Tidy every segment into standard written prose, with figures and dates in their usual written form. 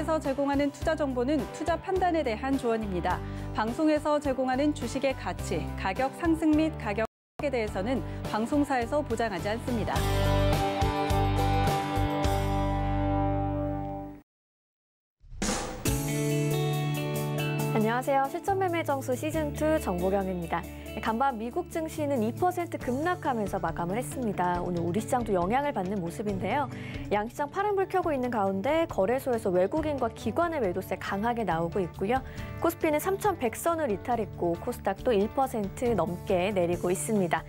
방송에서 제공하는 투자 정보는 투자 판단에 대한 조언입니다. 방송에서 제공하는 주식의 가치, 가격 상승 및 가격 하락에 대해서는 방송사에서 보장하지 않습니다. 안녕하세요. 실전매매정수 시즌2 정보경입니다. 간밤 미국 증시는 2% 급락하면서 마감을 했습니다. 오늘 우리 시장도 영향을 받는 모습인데요. 양시장 파란불 켜고 있는 가운데 거래소에서 외국인과 기관의 매도세 강하게 나오고 있고요. 코스피는 3,100선을 이탈했고 코스닥도 1% 넘게 내리고 있습니다.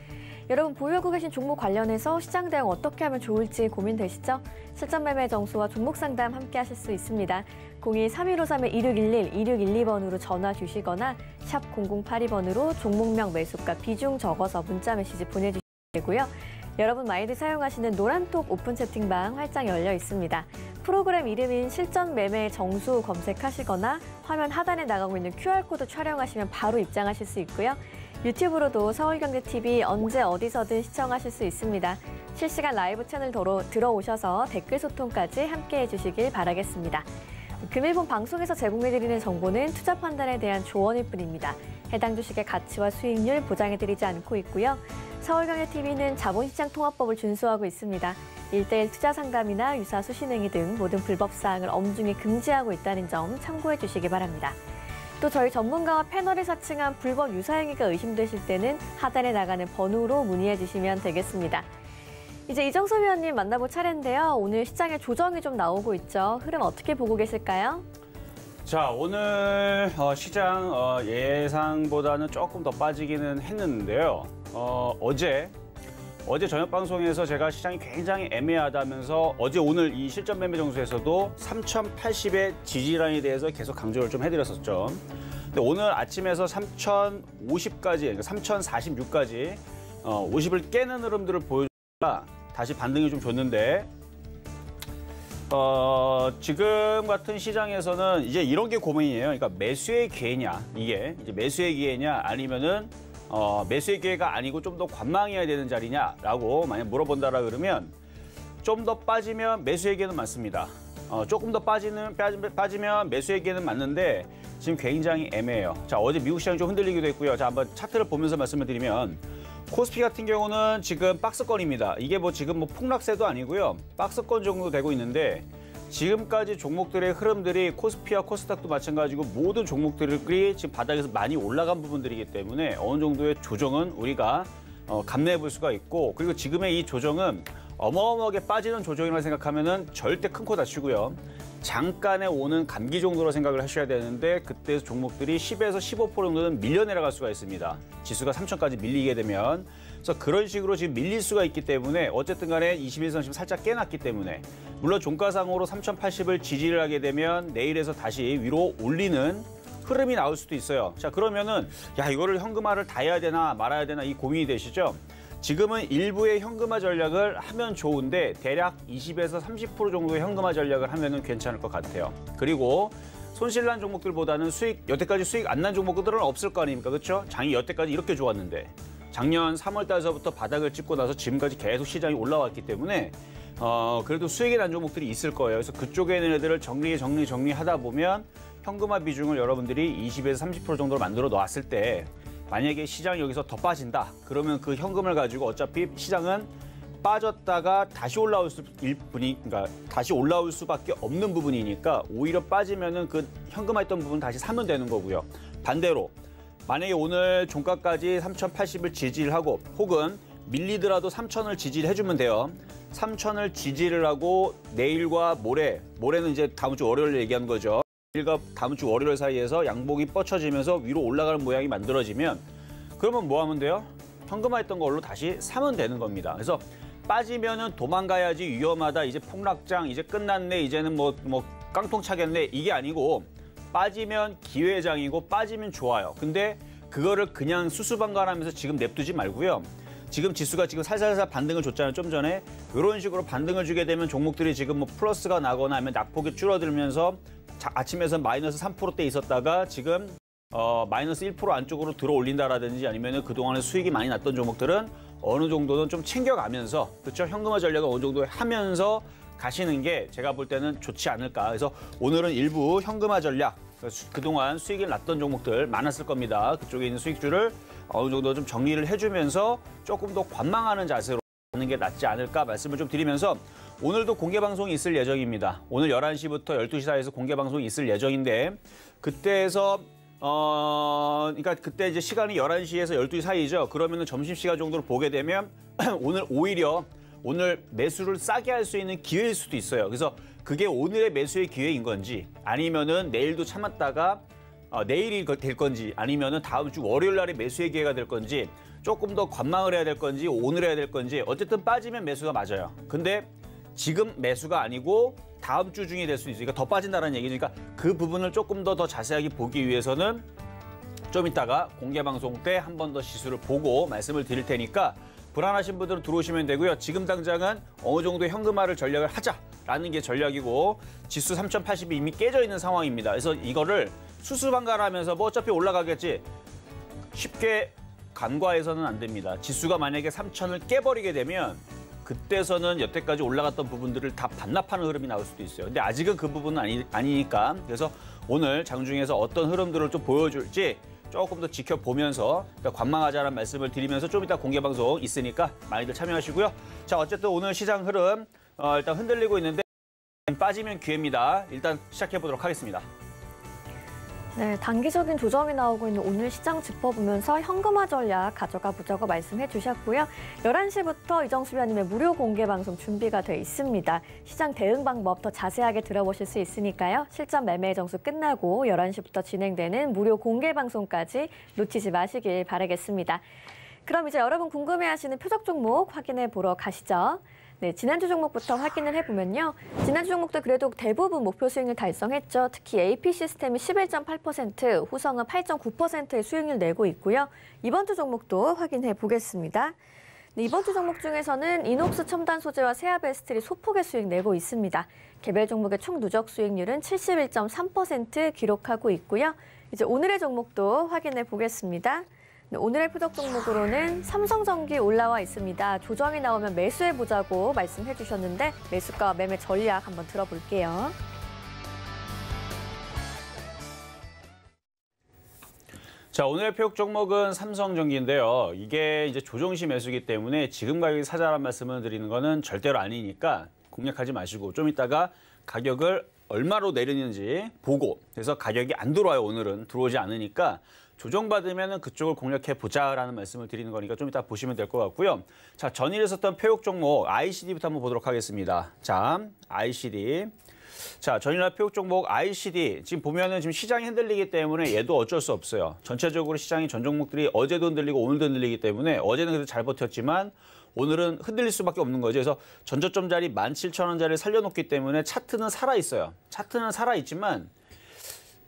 여러분 보유하고 계신 종목 관련해서 시장 대응 어떻게 하면 좋을지 고민되시죠? 실전매매 정수와 종목 상담 함께 하실 수 있습니다. 02-3153-2611, 2612번으로 전화 주시거나 샵 0082번으로 종목명 매수가 비중 적어서 문자 메시지 보내주시면 되고요. 여러분 많이들 사용하시는 노란톡 오픈 채팅방 활짝 열려 있습니다. 프로그램 이름인 실전매매 정수 검색하시거나 화면 하단에 나가고 있는 QR코드 촬영하시면 바로 입장하실 수 있고요. 유튜브로도 서울경제TV 언제 어디서든 시청하실 수 있습니다. 실시간 라이브 채널 들어오셔서 댓글 소통까지 함께해 주시길 바라겠습니다. 금일본 방송에서 제공해드리는 정보는 투자 판단에 대한 조언일 뿐입니다. 해당 주식의 가치와 수익률 보장해드리지 않고 있고요. 서울경제TV는 자본시장 통합법을 준수하고 있습니다. 1:1 투자 상담이나 유사 수신행위 등 모든 불법 사항을 엄중히 금지하고 있다는 점 참고해 주시기 바랍니다. 또 저희 전문가와 패널이 사칭한 불법 유사행위가 의심되실 때는 하단에 나가는 번호로 문의해 주시면 되겠습니다. 이제 이정섭 위원님 만나볼 차례인데요. 오늘 시장에 조정이 좀 나오고 있죠. 흐름 어떻게 보고 계실까요? 자, 오늘 시장 예상보다는 조금 더 빠지기는 했는데요. 어제 저녁 방송에서 제가 시장이 굉장히 애매하다면서 어제 오늘 이 실전 매매 정수에서도 3080의 지지라인에 대해서 계속 강조를 좀 해드렸었죠. 근데 오늘 아침에서 3050까지, 그러니까 3046까지 50을 깨는 흐름들을 보여주다가 다시 반등이 좀 줬는데 지금 같은 시장에서는 이제 이런 게 고민이에요. 그러니까 매수의 기회냐, 이게 이제 매수의 기회냐 아니면은 매수의 기회가 아니고 좀 더 관망해야 되는 자리냐라고 만약 물어본다라 그러면 좀 더 빠지면 매수의 기회는 많습니다. 조금 더 빠지면 매수의 기회는 맞는데 지금 굉장히 애매해요. 자, 어제 미국 시장이 좀 흔들리기도 했고요. 자, 한번 차트를 보면서 말씀을 드리면 코스피 같은 경우는 지금 박스권입니다. 이게 지금 폭락세도 아니고요. 박스권 정도 되고 있는데 지금까지 종목들의 흐름들이 코스피와 코스닥도 마찬가지고 모든 종목들이 지금 바닥에서 많이 올라간 부분들이기 때문에 어느 정도의 조정은 우리가 감내해 볼 수가 있고, 그리고 지금의 이 조정은 어마어마하게 빠지는 조정이라고 생각하면은 절대 큰 코 다치고요. 잠깐에 오는 감기 정도로 생각을 하셔야 되는데 그때 종목들이 10에서 15% 정도는 밀려 내려갈 수가 있습니다. 지수가 3천까지 밀리게 되면. 그래서 그런 식으로 지금 밀릴 수가 있기 때문에 어쨌든 간에 21선 지금 살짝 깨놨기 때문에 물론 종가상으로 3080을 지지를 하게 되면 내일에서 다시 위로 올리는 흐름이 나올 수도 있어요. 자, 그러면은 야, 이거를 현금화를 다 해야 되나 말아야 되나 이 고민이 되시죠? 지금은 일부의 현금화 전략을 하면 좋은데 대략 20에서 30% 정도의 현금화 전략을 하면은 괜찮을 것 같아요. 그리고 손실난 종목들보다는 여태까지 수익 안 난 종목들은 없을 거 아닙니까? 그렇죠? 장이 여태까지 이렇게 좋았는데 작년 3월 달서부터 바닥을 찍고 나서 지금까지 계속 시장이 올라왔기 때문에 그래도 수익이 난 종목들이 있을 거예요. 그래서 그쪽에 있는 애들을 정리하다 보면 현금화 비중을 여러분들이 20에서 30% 정도로 만들어 놓았을 때 만약에 시장이 여기서 더 빠진다. 그러면 그 현금을 가지고 어차피 시장은 빠졌다가 다시 올라올 그러니까 다시 올라올 수밖에 없는 부분이니까 오히려 빠지면은 그 현금화했던 부분 다시 사면 되는 거고요. 반대로 만약에 오늘 종가까지 3080을 지지를 하고 혹은 밀리더라도 3000을 지지를 해주면 돼요. 3000을 지지를 하고 내일과 모레는 이제 다음 주 월요일 얘기하는 거죠. 내일과 다음 주 월요일 사이에서 양봉이 뻗쳐지면서 위로 올라가는 모양이 만들어지면 그러면 뭐 하면 돼요? 현금화했던 걸로 다시 사면 되는 겁니다. 그래서 빠지면은 도망가야지 위험하다. 이제 폭락장 이제 끝났네. 이제는 뭐 깡통 차겠네. 이게 아니고 빠지면 기회장이고 빠지면 좋아요. 근데 그거를 그냥 수수방관하면서 지금 냅두지 말고요. 지금 지수가 지금 살살살 반등을 줬잖아요. 좀 전에. 이런 식으로 반등을 주게 되면 종목들이 지금 뭐 플러스가 나거나 하면 낙폭이 줄어들면서 아침에서 마이너스 3%대 있었다가 지금 마이너스 1% 안쪽으로 들어 올린다라든지 아니면 그동안에 수익이 많이 났던 종목들은 어느 정도는 좀 챙겨가면서 그렇죠? 현금화 전략을 어느 정도 하면서 가시는 게 제가 볼 때는 좋지 않을까. 그래서 오늘은 일부 현금화 전략, 그동안 수익이 났던 종목들 많았을 겁니다. 그쪽에 있는 수익주를 어느 정도 좀 정리를 해주면서 조금 더 관망하는 자세로 하는 게 낫지 않을까 말씀을 좀 드리면서 오늘도 공개 방송이 있을 예정입니다. 오늘 11시부터 12시 사이에서 공개 방송이 있을 예정인데 그때에서 그러니까 그때 이제 시간이 11시에서 12시 사이죠. 그러면은 점심시간 정도로 보게 되면 오늘 오히려 오늘 매수를 싸게 할 수 있는 기회일 수도 있어요. 그래서 그게 오늘의 매수의 기회인 건지 아니면은 내일도 참았다가 내일이 될 건지 아니면은 다음 주 월요일 날에 매수의 기회가 될 건지 조금 더 관망을 해야 될 건지 오늘 해야 될 건지 어쨌든 빠지면 매수가 맞아요. 근데 지금 매수가 아니고 다음 주 중에 될 수도 있으니까 더 빠진다는 얘기죠. 그러니까 그 부분을 조금 더 자세하게 보기 위해서는 좀 이따가 공개 방송 때 한 번 더 시수를 보고 말씀을 드릴 테니까 불안하신 분들은 들어오시면 되고요. 지금 당장은 어느 정도 현금화를 전략을 하자라는 게 전략이고 지수 3080이 이미 깨져 있는 상황입니다. 그래서 이거를 수수방관하면서 뭐 어차피 올라가겠지 쉽게 간과해서는 안 됩니다. 지수가 만약에 3000을 깨버리게 되면 그때서는 여태까지 올라갔던 부분들을 다 반납하는 흐름이 나올 수도 있어요. 근데 아직은 그 부분은 아니니까 그래서 오늘 장중에서 어떤 흐름들을 좀 보여줄지 조금 더 지켜보면서 관망하자는 말씀을 드리면서 좀 이따 공개 방송 있으니까 많이들 참여하시고요. 자, 어쨌든 오늘 시장 흐름 일단 흔들리고 있는데 빠지면 기회입니다. 일단 시작해 보도록 하겠습니다. 네, 단기적인 조정이 나오고 있는 오늘 시장 짚어보면서 현금화 전략 가져가 보자고 말씀해 주셨고요. 11시부터 이정수 위원님의 무료 공개 방송 준비가 돼 있습니다. 시장 대응 방법 더 자세하게 들어보실 수 있으니까요. 실전 매매 정수 끝나고 11시부터 진행되는 무료 공개 방송까지 놓치지 마시길 바라겠습니다. 그럼 이제 여러분 궁금해하시는 표적 종목 확인해 보러 가시죠. 네, 지난주 종목부터 확인을 해보면요. 지난주 종목도 그래도 대부분 목표 수익률 달성했죠. 특히 AP시스템이 11.8%, 후성은 8.9%의 수익률 내고 있고요. 이번 주 종목도 확인해 보겠습니다. 네, 이번 주 종목 중에서는 이녹스 첨단 소재와 세아베스틀이 소폭의 수익 내고 있습니다. 개별 종목의 총 누적 수익률은 71.3% 기록하고 있고요. 이제 오늘의 종목도 확인해 보겠습니다. 네, 오늘의 표적 종목으로는 삼성전기 올라와 있습니다. 조정이 나오면 매수해보자고 말씀해 주셨는데 매수가와 매매 전략 한번 들어볼게요. 자, 오늘의 표적 종목은 삼성전기인데요. 이게 이제 조정시 매수기 때문에 지금 가격이 사자란 말씀을 드리는 거는 절대로 아니니까 공략하지 마시고 좀 이따가 가격을 얼마로 내리는지 보고 그래서 가격이 안 들어와요. 오늘은 들어오지 않으니까 조정받으면 그쪽을 공략해보자라는 말씀을 드리는 거니까 좀 이따 보시면 될 것 같고요. 자, 전일에 썼던 표적 종목 ICD부터 한번 보도록 하겠습니다. 자, ICD. 자, 전일날 표적 종목 ICD. 지금 보면은 지금 시장이 흔들리기 때문에 얘도 어쩔 수 없어요. 전체적으로 시장이 전 종목들이 어제도 흔들리고 오늘도 흔들리기 때문에 어제는 그래도 잘 버텼지만 오늘은 흔들릴 수밖에 없는 거죠. 그래서 전저점자리 17,000원짜리를 살려놓기 때문에 차트는 살아있어요. 차트는 살아있지만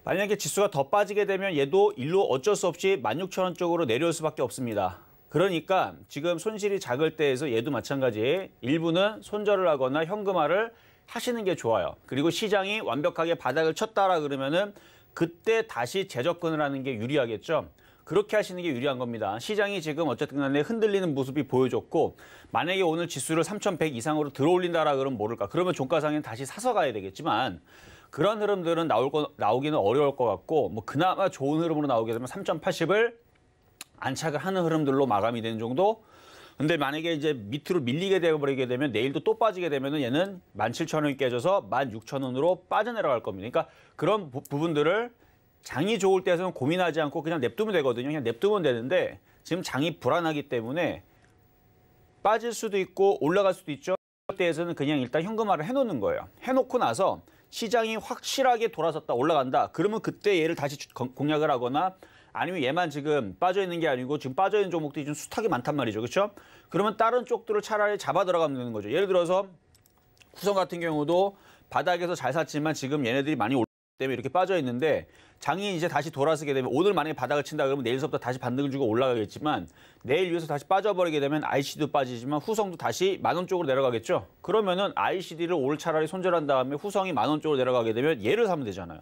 만약에 지수가 더 빠지게 되면 얘도 일로 어쩔 수 없이 16,000원 쪽으로 내려올 수밖에 없습니다. 그러니까 지금 손실이 작을 때에서 얘도 마찬가지 일부는 손절을 하거나 현금화를 하시는 게 좋아요. 그리고 시장이 완벽하게 바닥을 쳤다라 그러면은 그때 다시 재접근을 하는 게 유리하겠죠. 그렇게 하시는 게 유리한 겁니다. 시장이 지금 어쨌든 간에 흔들리는 모습이 보여줬고 만약에 오늘 지수를 3,100 이상으로 들어올린다라 그러면 모를까. 그러면 종가상에는 다시 사서 가야 되겠지만 그런 흐름들은 나오기는 어려울 것 같고 뭐 그나마 좋은 흐름으로 나오게 되면 3.80을 안착을 하는 흐름들로 마감이 되는 정도. 근데 만약에 이제 밑으로 밀리게 되어버리게 되면 내일도 또 빠지게 되면은 얘는 17,000원이 깨져서 16,000원으로 빠져내려갈 겁니다. 그러니까 그런 부분들을 장이 좋을 때에서는 고민하지 않고 그냥 냅두면 되거든요. 그냥 냅두면 되는데 지금 장이 불안하기 때문에 빠질 수도 있고 올라갈 수도 있죠. 그럴 때에서는 그냥 일단 현금화를 해놓는 거예요. 해놓고 나서 시장이 확실하게 돌아섰다 올라간다. 그러면 그때 얘를 다시 공략을 하거나 아니면 얘만 지금 빠져있는 게 아니고 지금 빠져있는 종목들이 좀 숱하게 많단 말이죠. 그렇죠? 그러면 다른 쪽들을 차라리 잡아 들어가면 되는 거죠. 예를 들어서 후성 같은 경우도 바닥에서 잘 샀지만 지금 얘네들이 많이 올랐기 때문에 이렇게 빠져있는데 장이 이제 다시 돌아서게 되면 오늘 만약에 바닥을 친다 그러면 내일서부터 다시 반등을 주고 올라가겠지만 내일 위에서 다시 빠져버리게 되면 ICD도 빠지지만 후성도 다시 10,000원 쪽으로 내려가겠죠. 그러면은 ICD를 오늘 차라리 손절한 다음에 후성이 10,000원 쪽으로 내려가게 되면 얘를 사면 되잖아요.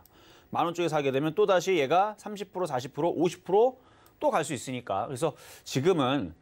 10,000원 쪽에 사게 되면 또다시 얘가 30%, 40%, 50% 또 갈 수 있으니까. 그래서 지금은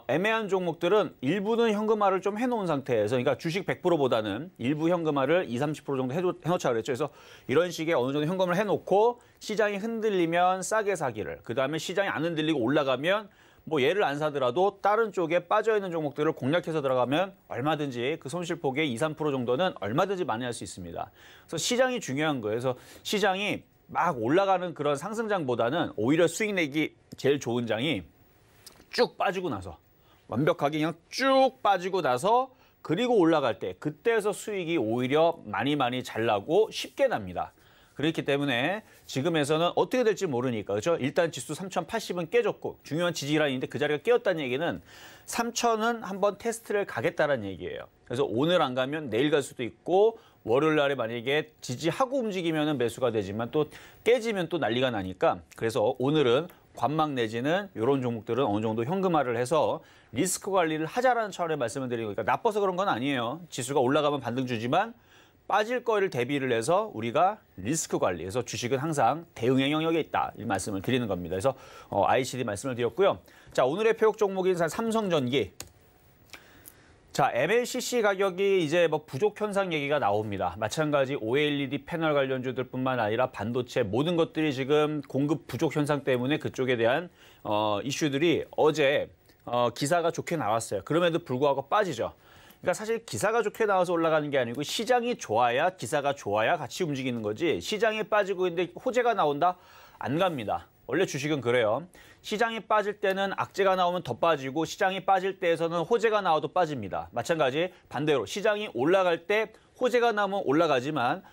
애매한 종목들은 일부는 현금화를 좀 해놓은 상태에서, 그러니까 주식 100%보다는 일부 현금화를 20, 30% 정도 해놓자 그랬죠. 그래서 이런 식의 어느 정도 현금을 해놓고 시장이 흔들리면 싸게 사기를, 그 다음에 시장이 안 흔들리고 올라가면 뭐 얘를 안 사더라도 다른 쪽에 빠져있는 종목들을 공략해서 들어가면 얼마든지 그 손실폭의 2, 3% 정도는 얼마든지 만회할 수 있습니다. 그래서 시장이 중요한 거예요. 그래서 시장이 막 올라가는 그런 상승장보다는 오히려 수익 내기 제일 좋은 장이 쭉 빠지고 나서, 완벽하게 그냥 쭉 빠지고 나서 그리고 올라갈 때, 그때에서 수익이 오히려 많이 잘 나고 쉽게 납니다. 그렇기 때문에 지금에서는 어떻게 될지 모르니까, 그렇죠? 일단 지수 3080은 깨졌고 중요한 지지라인인데 그 자리가 깨었다는 얘기는 3000은 한번 테스트를 가겠다는 얘기예요. 그래서 오늘 안 가면 내일 갈 수도 있고, 월요일 날에 만약에 지지하고 움직이면 매수가 되지만 또 깨지면 또 난리가 나니까, 그래서 오늘은 관망 내지는 이런 종목들은 어느 정도 현금화를 해서 리스크 관리를 하자라는 차원의 말씀을 드리는 거니까, 나빠서 그런 건 아니에요. 지수가 올라가면 반등 주지만 빠질 거를 대비를 해서 우리가 리스크 관리해서 주식은 항상 대응의 영역에 있다, 이 말씀을 드리는 겁니다. 그래서 ICD 말씀을 드렸고요. 자, 오늘의 표적 종목인 삼성전기. 자, MLCC 가격이 이제 뭐 부족 현상 얘기가 나옵니다. 마찬가지 OLED 패널 관련주들뿐만 아니라 반도체 모든 것들이 지금 공급 부족 현상 때문에 그쪽에 대한 이슈들이 어제 기사가 좋게 나왔어요. 그럼에도 불구하고 빠지죠. 그러니까 사실 기사가 좋게 나와서 올라가는 게 아니고 시장이 좋아야, 기사가 좋아야 같이 움직이는 거지, 시장이 빠지고 있는데 호재가 나온다? 안 갑니다. 원래 주식은 그래요. 시장이 빠질 때는 악재가 나오면 더 빠지고, 시장이 빠질 때에서는 호재가 나와도 빠집니다. 마찬가지 반대로 시장이 올라갈 때 호재가 나오면 올라가지만,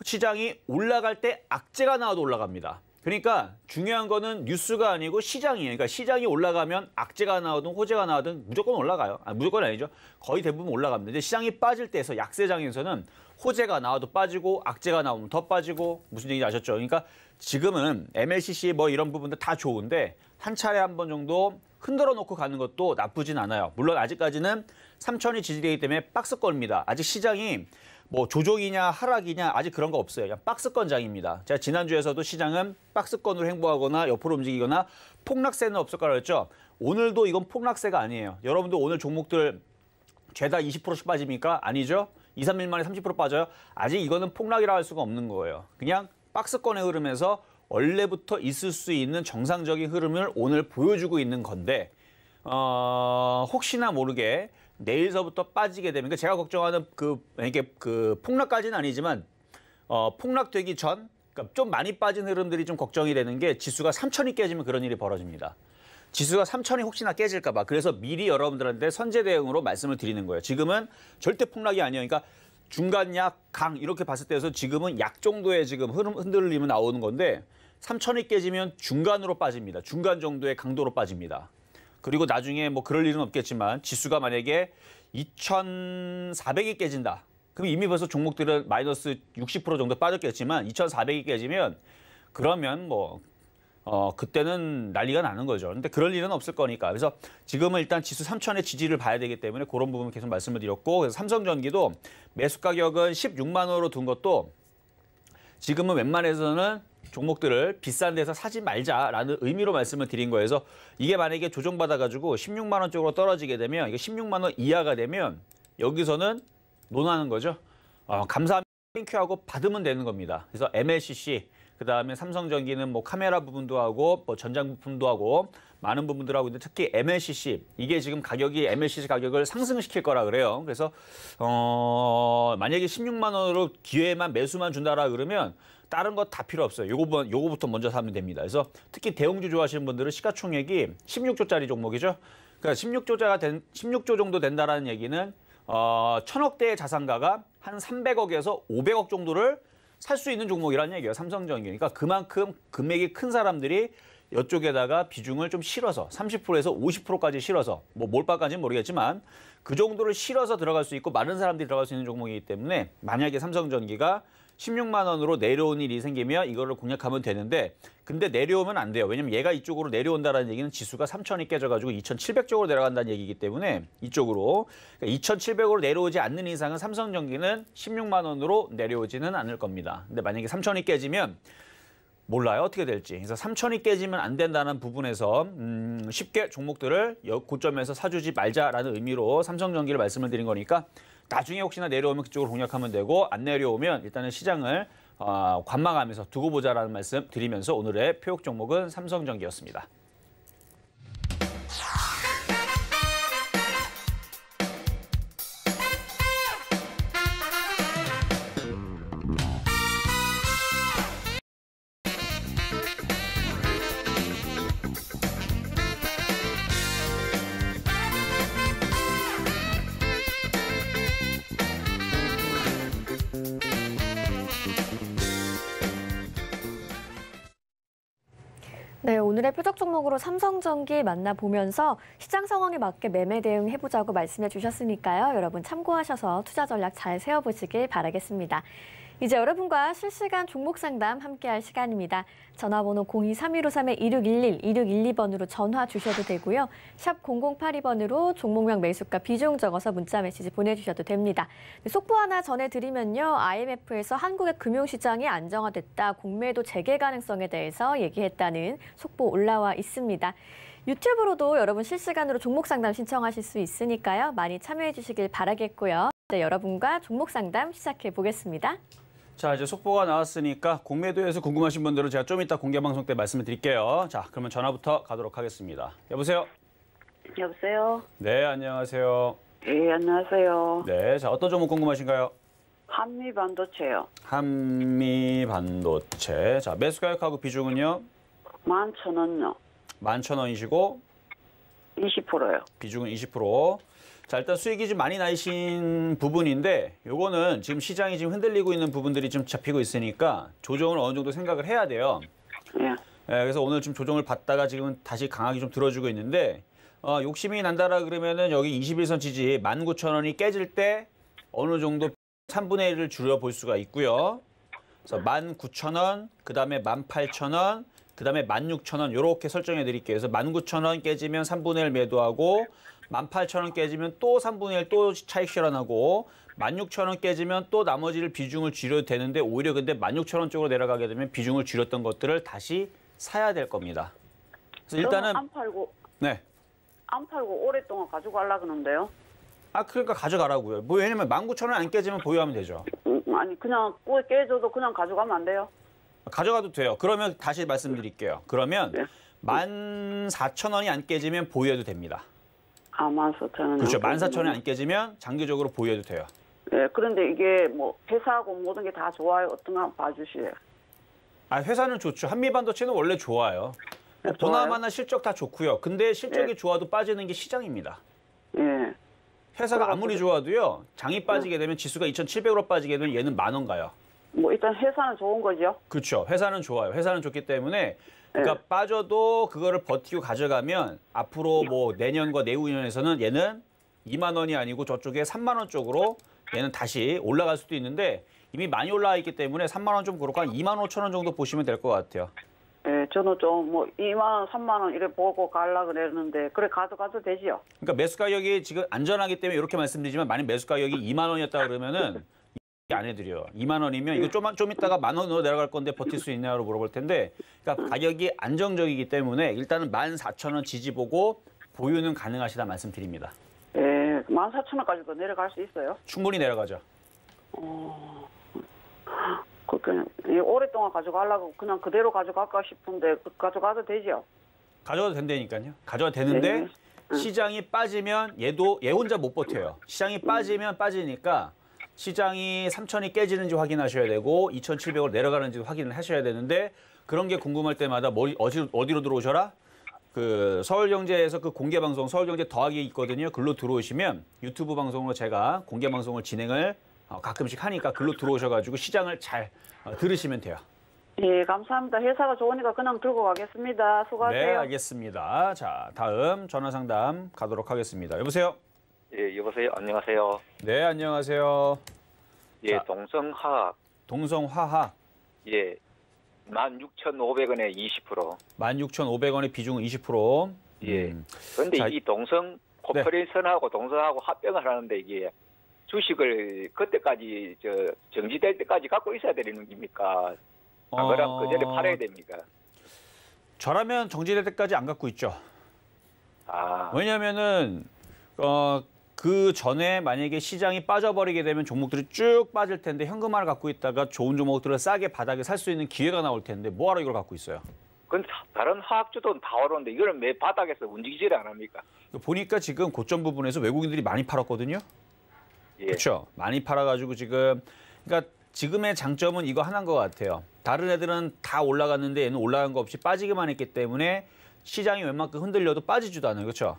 시장이 올라갈 때 악재가 나와도 올라갑니다. 그러니까 중요한 거는 뉴스가 아니고 시장이에요. 그러니까 시장이 올라가면 악재가 나오든 호재가 나오든 무조건 올라가요. 무조건 아니죠. 거의 대부분 올라갑니다. 근데 시장이 빠질 때에서, 약세장에서는 호재가 나와도 빠지고 악재가 나오면 더 빠지고, 무슨 얘기인지 아셨죠? 그러니까 지금은 MLCC 뭐 이런 부분들 다 좋은데 한 차례 한 번 정도 흔들어 놓고 가는 것도 나쁘진 않아요. 물론 아직까지는 3000이 지지되기 때문에 박스권입니다. 아직 시장이 뭐 조정이냐 하락이냐 아직 그런 거 없어요. 그냥 박스권장입니다. 제가 지난주에서도 시장은 박스권으로 행보하거나 옆으로 움직이거나 폭락세는 없을 거라 그랬죠. 오늘도 이건 폭락세가 아니에요. 여러분도 오늘 종목들 죄다 20%씩 빠집니까? 아니죠. 2, 3일 만에 30% 빠져요. 아직 이거는 폭락이라 할 수가 없는 거예요. 그냥 박스권의 흐름에서 원래부터 있을 수 있는 정상적인 흐름을 오늘 보여주고 있는 건데, 혹시나 모르게 내일서부터 빠지게 되면, 그러니까 제가 걱정하는 이게 폭락까지는 아니지만 폭락되기 전, 그러니까 좀 많이 빠진 흐름들이 좀 걱정이 되는 게, 지수가 3000이 깨지면 그런 일이 벌어집니다. 지수가 3000이 혹시나 깨질까 봐. 그래서 미리 여러분들한테 선제 대응으로 말씀을 드리는 거예요. 지금은 절대 폭락이 아니에요. 그러니까 중간 약, 강 이렇게 봤을 때에서 지금은 약 정도의 지금 흔들림은 나오는 건데, 3000이 깨지면 중간으로 빠집니다. 중간 정도의 강도로 빠집니다. 그리고 나중에 뭐 그럴 일은 없겠지만 지수가 만약에 2400이 깨진다. 그럼 이미 벌써 종목들은 마이너스 60% 정도 빠졌겠지만 2400이 깨지면 그러면 뭐 그때는 난리가 나는 거죠. 근데 그럴 일은 없을 거니까. 그래서 지금은 일단 지수 3000의 지지를 봐야 되기 때문에 그런 부분 계속 말씀을 드렸고, 그래서 삼성전기도 매수 가격은 16만 원으로 둔 것도 지금은 웬만해서는 종목들을 비싼 데서 사지 말자라는 의미로 말씀을 드린 거예요. 그래서 이게 만약에 조정받아가지고 16만 원 쪽으로 떨어지게 되면, 이게 16만 원 이하가 되면 여기서는 논하는 거죠. 감사합니다. 땡큐하고 받으면 되는 겁니다. 그래서 MLCC, 그다음에 삼성전기는 뭐 카메라 부분도 하고 뭐 전장 부품도 하고 많은 부분들 하고 있는데, 특히 MLCC, 이게 지금 가격이 MLCC 가격을 상승시킬 거라 그래요. 그래서 만약에 16만 원으로 기회만 매수만 준다라 그러면 다른 거 다 필요 없어요. 요거부터 먼저 사면 됩니다. 그래서 특히 대형주 좋아하시는 분들은 시가총액이 16조짜리 종목이죠. 그러니까 16조 정도 된다라는 얘기는 1000억대의 자산가가 한 300억에서 500억 정도를 살 수 있는 종목이라는 얘기예요. 삼성전기. 그러니까 그만큼 금액이 큰 사람들이 이쪽에다가 비중을 좀 실어서 30%에서 50%까지 실어서, 뭐 몰빵까지는 모르겠지만 그 정도를 실어서 들어갈 수 있고 많은 사람들이 들어갈 수 있는 종목이기 때문에, 만약에 삼성전기가 16만 원으로 내려온 일이 생기면 이거를 공략하면 되는데, 근데 내려오면 안 돼요. 왜냐면 얘가 이쪽으로 내려온다는 얘기는 지수가 3000이 깨져가지고 2700쪽으로 내려간다는 얘기이기 때문에 이쪽으로, 그러니까 2700으로 내려오지 않는 이상은 삼성전기는 16만 원으로 내려오지는 않을 겁니다. 근데 만약에 3000이 깨지면 몰라요. 어떻게 될지. 그래서 3,000이 깨지면 안 된다는 부분에서 쉽게 종목들을 고점에서 사주지 말자라는 의미로 삼성전기를 말씀을 드린 거니까 나중에 혹시나 내려오면 그쪽으로 공략하면 되고 안 내려오면 일단은 시장을 관망하면서 두고 보자라는 말씀 드리면서 오늘의 표역 종목은 삼성전기였습니다. 네, 오늘의 표적 종목으로 삼성전기 만나보면서 시장 상황에 맞게 매매 대응해보자고 말씀해 주셨으니까요. 여러분 참고하셔서 투자 전략 잘 세워보시길 바라겠습니다. 이제 여러분과 실시간 종목 상담 함께할 시간입니다. 전화번호 023153-2611, 2612번으로 전화 주셔도 되고요. 샵 0082번으로 종목명 매수가 비중 적어서 문자 메시지 보내주셔도 됩니다. 속보 하나 전해드리면요. IMF에서 한국의 금융시장이 안정화됐다, 공매도 재개 가능성에 대해서 얘기했다는 속보 올라와 있습니다. 유튜브로도 여러분 실시간으로 종목 상담 신청하실 수 있으니까요. 많이 참여해 주시길 바라겠고요. 네, 여러분과 종목 상담 시작해 보겠습니다. 자, 이제 속보가 나왔으니까 공매도에서 궁금하신 분들은 제가 좀 이따 공개 방송 때 말씀을 드릴게요. 자, 그러면 전화부터 가도록 하겠습니다. 여보세요? 여보세요? 네, 안녕하세요. 네, 안녕하세요. 네, 자, 어떤 종목 궁금하신가요? 한미반도체요. 한미반도체. 자, 매수 가격하고 비중은요? 11,000원요. 11,000원이시고 20%요. 비중은 20%. 자, 일단 수익이 좀 많이 나신 부분인데 요거는 지금 시장이 지금 흔들리고 있는 부분들이 좀 잡히고 있으니까 조정을 어느 정도 생각을 해야 돼요. 예. 예, 그래서 오늘 좀 조정을 받다가 지금 다시 강하게 좀 들어주고 있는데 욕심이 난다라 그러면은 여기 21선 지지 19,000원이 깨질 때 어느 정도 3분의 1을 줄여볼 수가 있고요. 그래서 19,000원, 그다음에 18,000원, 그다음에 16,000원 이렇게 설정해 드릴게요. 그래서 19,000원 깨지면 3분의 1 매도하고 18,000원 깨지면 또 3분의 1 또 차익 실현하고 16,000원 깨지면 또 나머지를 비중을 줄여도 되는데 오히려 근데 16,000원 쪽으로 내려가게 되면 비중을 줄였던 것들을 다시 사야 될 겁니다. 그래서 일단은 안 팔고 네. 안 팔고 오랫동안 가지고 가려고 그러는데요. 아, 그러니까 가져가라고요. 뭐 왜냐면 19,000원 안 깨지면 보유하면 되죠. 아니 그냥 꼭 깨져도 그냥 가져가면 안 돼요? 가져가도 돼요. 그러면 다시 말씀드릴게요. 그러면 네. 14,000원이 안 깨지면 보유해도 됩니다. 아, 14,000원. 그렇죠. 14,000원이 안 깨지면 장기적으로 보유해도 돼요. 네, 그런데 이게 뭐 회사하고 모든 게 다 좋아요. 어떤 거 한번 봐주시래요. 아, 회사는 좋죠. 한미반도체는 원래 좋아요. 뭐 좋아요? 보나마나 실적 다 좋고요. 근데 실적이 네. 좋아도 빠지는 게 시장입니다. 예. 회사가 아무리 좋아도요. 장이 빠지게 되면 지수가 2,700으로 빠지게 되면 얘는 10,000원 가요. 뭐 일단 회사는 좋은 거죠. 그렇죠. 회사는 좋아요. 회사는 좋기 때문에 그러니까 네. 빠져도 그거를 버티고 가져가면 앞으로 뭐 내년과 내후년에서는 얘는 2만 원이 아니고 저쪽에 3만 원 쪽으로 얘는 다시 올라갈 수도 있는데 이미 많이 올라와 있기 때문에 3만 원 좀 그렇고 한 2만 5천 원 정도 보시면 될 것 같아요. 예, 저는 좀 뭐 2만 원, 3만 원 이래 보고 가려고 그랬는데 그래 가져가도 되지요. 그러니까 매수 가격이 지금 안전하기 때문에 이렇게 말씀드리지만 만약 매수 가격이 2만 원이었다 그러면은 안 해드려요. 2만 원이면 이거 좀 있다가 10,000원으로 내려갈 건데 버틸 수 있냐고 물어볼 텐데 그러니까 가격이 안정적이기 때문에 일단은 14,000원 지지 보고 보유는 가능하시다 말씀드립니다. 예, 14,000원까지도 내려갈 수 있어요. 충분히 내려가죠. 그냥 오랫동안 가져가려고 그냥 그대로 가져갈까 싶은데 가져가도 되죠. 가져가도 된다니까요. 가져가도 되는데 네. 시장이 빠지면 얘 혼자 못 버텨요. 시장이 빠지면 빠지니까 시장이 3,000이 깨지는지 확인하셔야 되고 2,700으로 내려가는지 확인을 하셔야 되는데 그런 게 궁금할 때마다 어디로 들어오셔라? 그 서울경제에서 그 공개 방송 서울경제 더하기 있거든요. 글로 들어오시면 유튜브 방송으로 제가 공개 방송을 진행을 가끔씩 하니까 글로 들어오셔가지고 시장을 잘 들으시면 돼요. 예, 감사합니다. 회사가 좋으니까 그냥 들고 가겠습니다. 수고하세요. 네, 알겠습니다. 자, 다음 전화 상담 가도록 하겠습니다. 여보세요? 예, 여보세요. 안녕하세요. 네, 안녕하세요. 예, 자. 동성화학. 동성화학. 예, 16,500원에 20%. 16,500원의 비중은 20%. 예. 그런데 자, 이 동성 코퍼레이션하고 동성하고 합병을 하는데 이게 주식을 그때까지 정지될 때까지 갖고 있어야 되는 겁니까? 안 그러면 그 전에 팔아야 됩니까? 저라면 정지될 때까지 안 갖고 있죠. 아, 왜냐면은 그 전에 만약에 시장이 빠져버리게 되면 종목들이 쭉 빠질 텐데 현금화를 갖고 있다가 좋은 종목들을 싸게 바닥에 살 수 있는 기회가 나올 텐데 뭐하러 이걸 갖고 있어요? 그건 다른 화학주도 다 오르는데 이거는 매 바닥에서 움직이질 않습니까? 보니까 지금 고점 부분에서 외국인들이 많이 팔았거든요. 예. 그렇죠. 많이 팔아가지고 지금 그러니까 지금의 장점은 이거 하나인 것 같아요. 다른 애들은 다 올라갔는데 얘는 올라간 거 없이 빠지기만 했기 때문에 시장이 웬만큼 흔들려도 빠지지도 않아요. 그렇죠?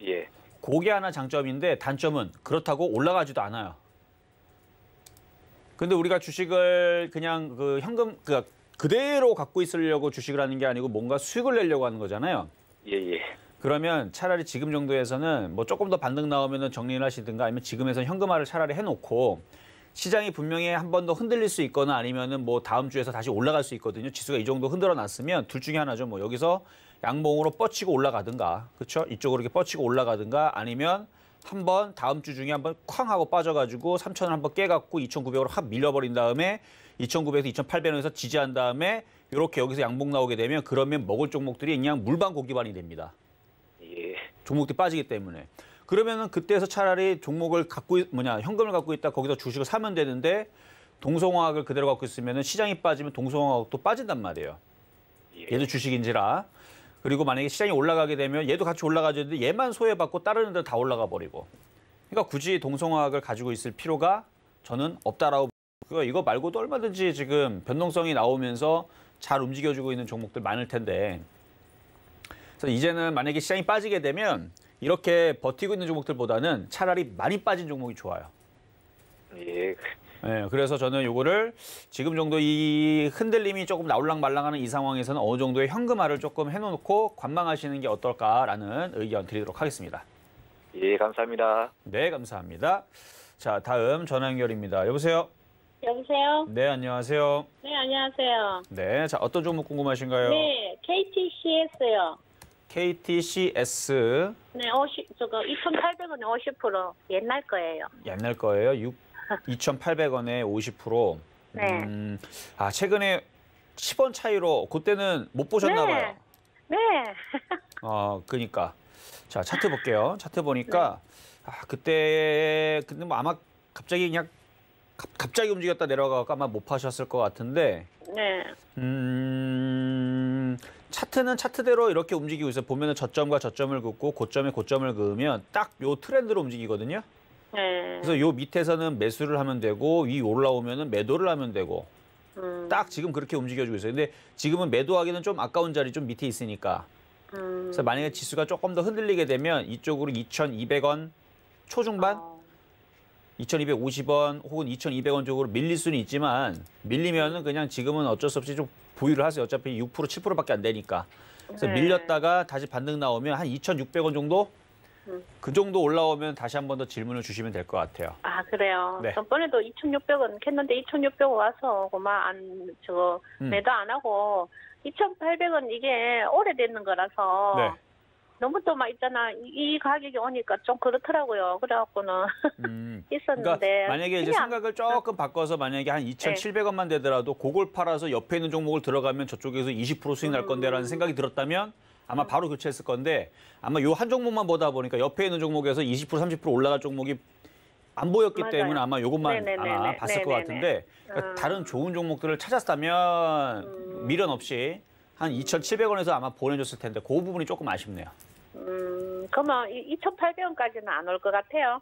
예. 그게 하나 장점인데 단점은 그렇다고 올라가지도 않아요. 근데 우리가 주식을 그냥 그 현금 그대로 갖고 있으려고 주식을 하는 게 아니고 뭔가 수익을 내려고 하는 거잖아요. 예, 예. 그러면 차라리 지금 정도에서는 뭐 조금 더 반등 나오면은 정리를 하시든가 아니면 지금에서는 현금화를 차라리 해놓고 시장이 분명히 한 번 더 흔들릴 수 있거나 아니면은 뭐 다음 주에서 다시 올라갈 수 있거든요. 지수가 이 정도 흔들어 놨으면 둘 중에 하나죠. 뭐 여기서 양봉으로 뻗치고 올라가든가, 그렇죠? 이쪽으로 이렇게 뻗치고 올라가든가 아니면 한번 다음 주 중에 한번 쾅 하고 빠져가지고 3,000원 한번 깨갖고 2,900으로 확 밀려버린 다음에 2,900에서 2,800원에서 지지한 다음에 이렇게 여기서 양봉 나오게 되면 그러면 먹을 종목들이 그냥 물반 고기반이 됩니다. 예. 종목들이 빠지기 때문에. 그러면은 그때에서 차라리 종목을 현금을 갖고 있다 거기서 주식을 사면 되는데 동성화학을 그대로 갖고 있으면은 시장이 빠지면 동성화학도 빠진단 말이에요. 예. 얘도 주식인지라. 그리고 만약에 시장이 올라가게 되면 얘도 같이 올라가는데 얘만 소외받고 다른 애들 다 올라가 버리고. 그러니까 굳이 동성화학을 가지고 있을 필요가 저는 없다라고. 이거 말고도 얼마든지 지금 변동성이 나오면서 잘 움직여주고 있는 종목들 많을 텐데. 그래서 이제는 만약에 시장이 빠지게 되면 이렇게 버티고 있는 종목들보다는 차라리 많이 빠진 종목이 좋아요. 예. 네, 그래서 저는 요거를 지금 정도 이 흔들림이 조금 나올랑말랑하는 이 상황에서는 어느 정도의 현금화를 조금 해놓고 관망하시는 게 어떨까라는 의견 드리도록 하겠습니다. 예, 감사합니다. 네, 감사합니다. 자, 다음 전화 연결입니다. 여보세요? 여보세요? 네, 안녕하세요. 네, 안녕하세요. 네, 자, 어떤 종목 궁금하신가요? 네, KTCS요. KTCS. 네, 2,800원에 50% 옛날 거예요. 옛날 거예요. 2,800원에 50%. 네. 최근에 10원 차이로 그때는 못 보셨나 봐요. 네. 그러니까. 자, 차트 볼게요. 차트 보니까 그때 근데 뭐 아마 갑자기 그냥 갑자기 움직였다 내려가고 아마 못 파셨을 것 같은데. 네. 차트는 차트대로 이렇게 움직이고 있어요. 보면은 저점과 저점을 긋고 고점에 고점을 그으면 딱 요 트렌드로 움직이거든요. 네. 그래서 요 밑에서는 매수를 하면 되고 위 올라오면은 매도를 하면 되고 딱 지금 그렇게 움직여주고 있어요. 근데 지금은 매도하기는 좀 아까운 자리 좀 밑에 있으니까. 그래서 만약에 지수가 조금 더 흔들리게 되면 이쪽으로 2,200원 초중반, 2,250원 혹은 2,200원 쪽으로 밀릴 수는 있지만 밀리면은 그냥 지금은 어쩔 수 없이 좀 보유를 하세요. 어차피 6%, 7%밖에 안 되니까. 그래서 밀렸다가 다시 반등 나오면 한 2,600원 정도? 그 정도 올라오면 다시 한 번 더 질문을 주시면 될 것 같아요. 아, 그래요? 네. 전번에도 2,600원 했는데 2,600원 와서 매도 안 하고 2,800원 이게 오래되는 거라서 네. 너무 또 막 있잖아. 이 가격이 오니까 좀 그렇더라고요. 그래갖고는 있었는데. 그러니까 만약에 이제 그냥, 생각을 조금 바꿔서 만약에 한 2,700원만 되더라도 그걸 팔아서 옆에 있는 종목을 들어가면 저쪽에서 20% 수익 날 건데라는 생각이 들었다면 아마 바로 교체했을 건데 아마 요 한 종목만 보다 보니까 옆에 있는 종목에서 20% 30% 올라갈 종목이 안 보였기 맞아요. 때문에 아마 요것만 아마 봤을 것 같은데 그러니까 다른 좋은 종목들을 찾았다면 미련 없이 한 2,700원에서 아마 보내줬을 텐데 그 부분이 조금 아쉽네요. 그러면 2,800원까지는 안 올 것 같아요.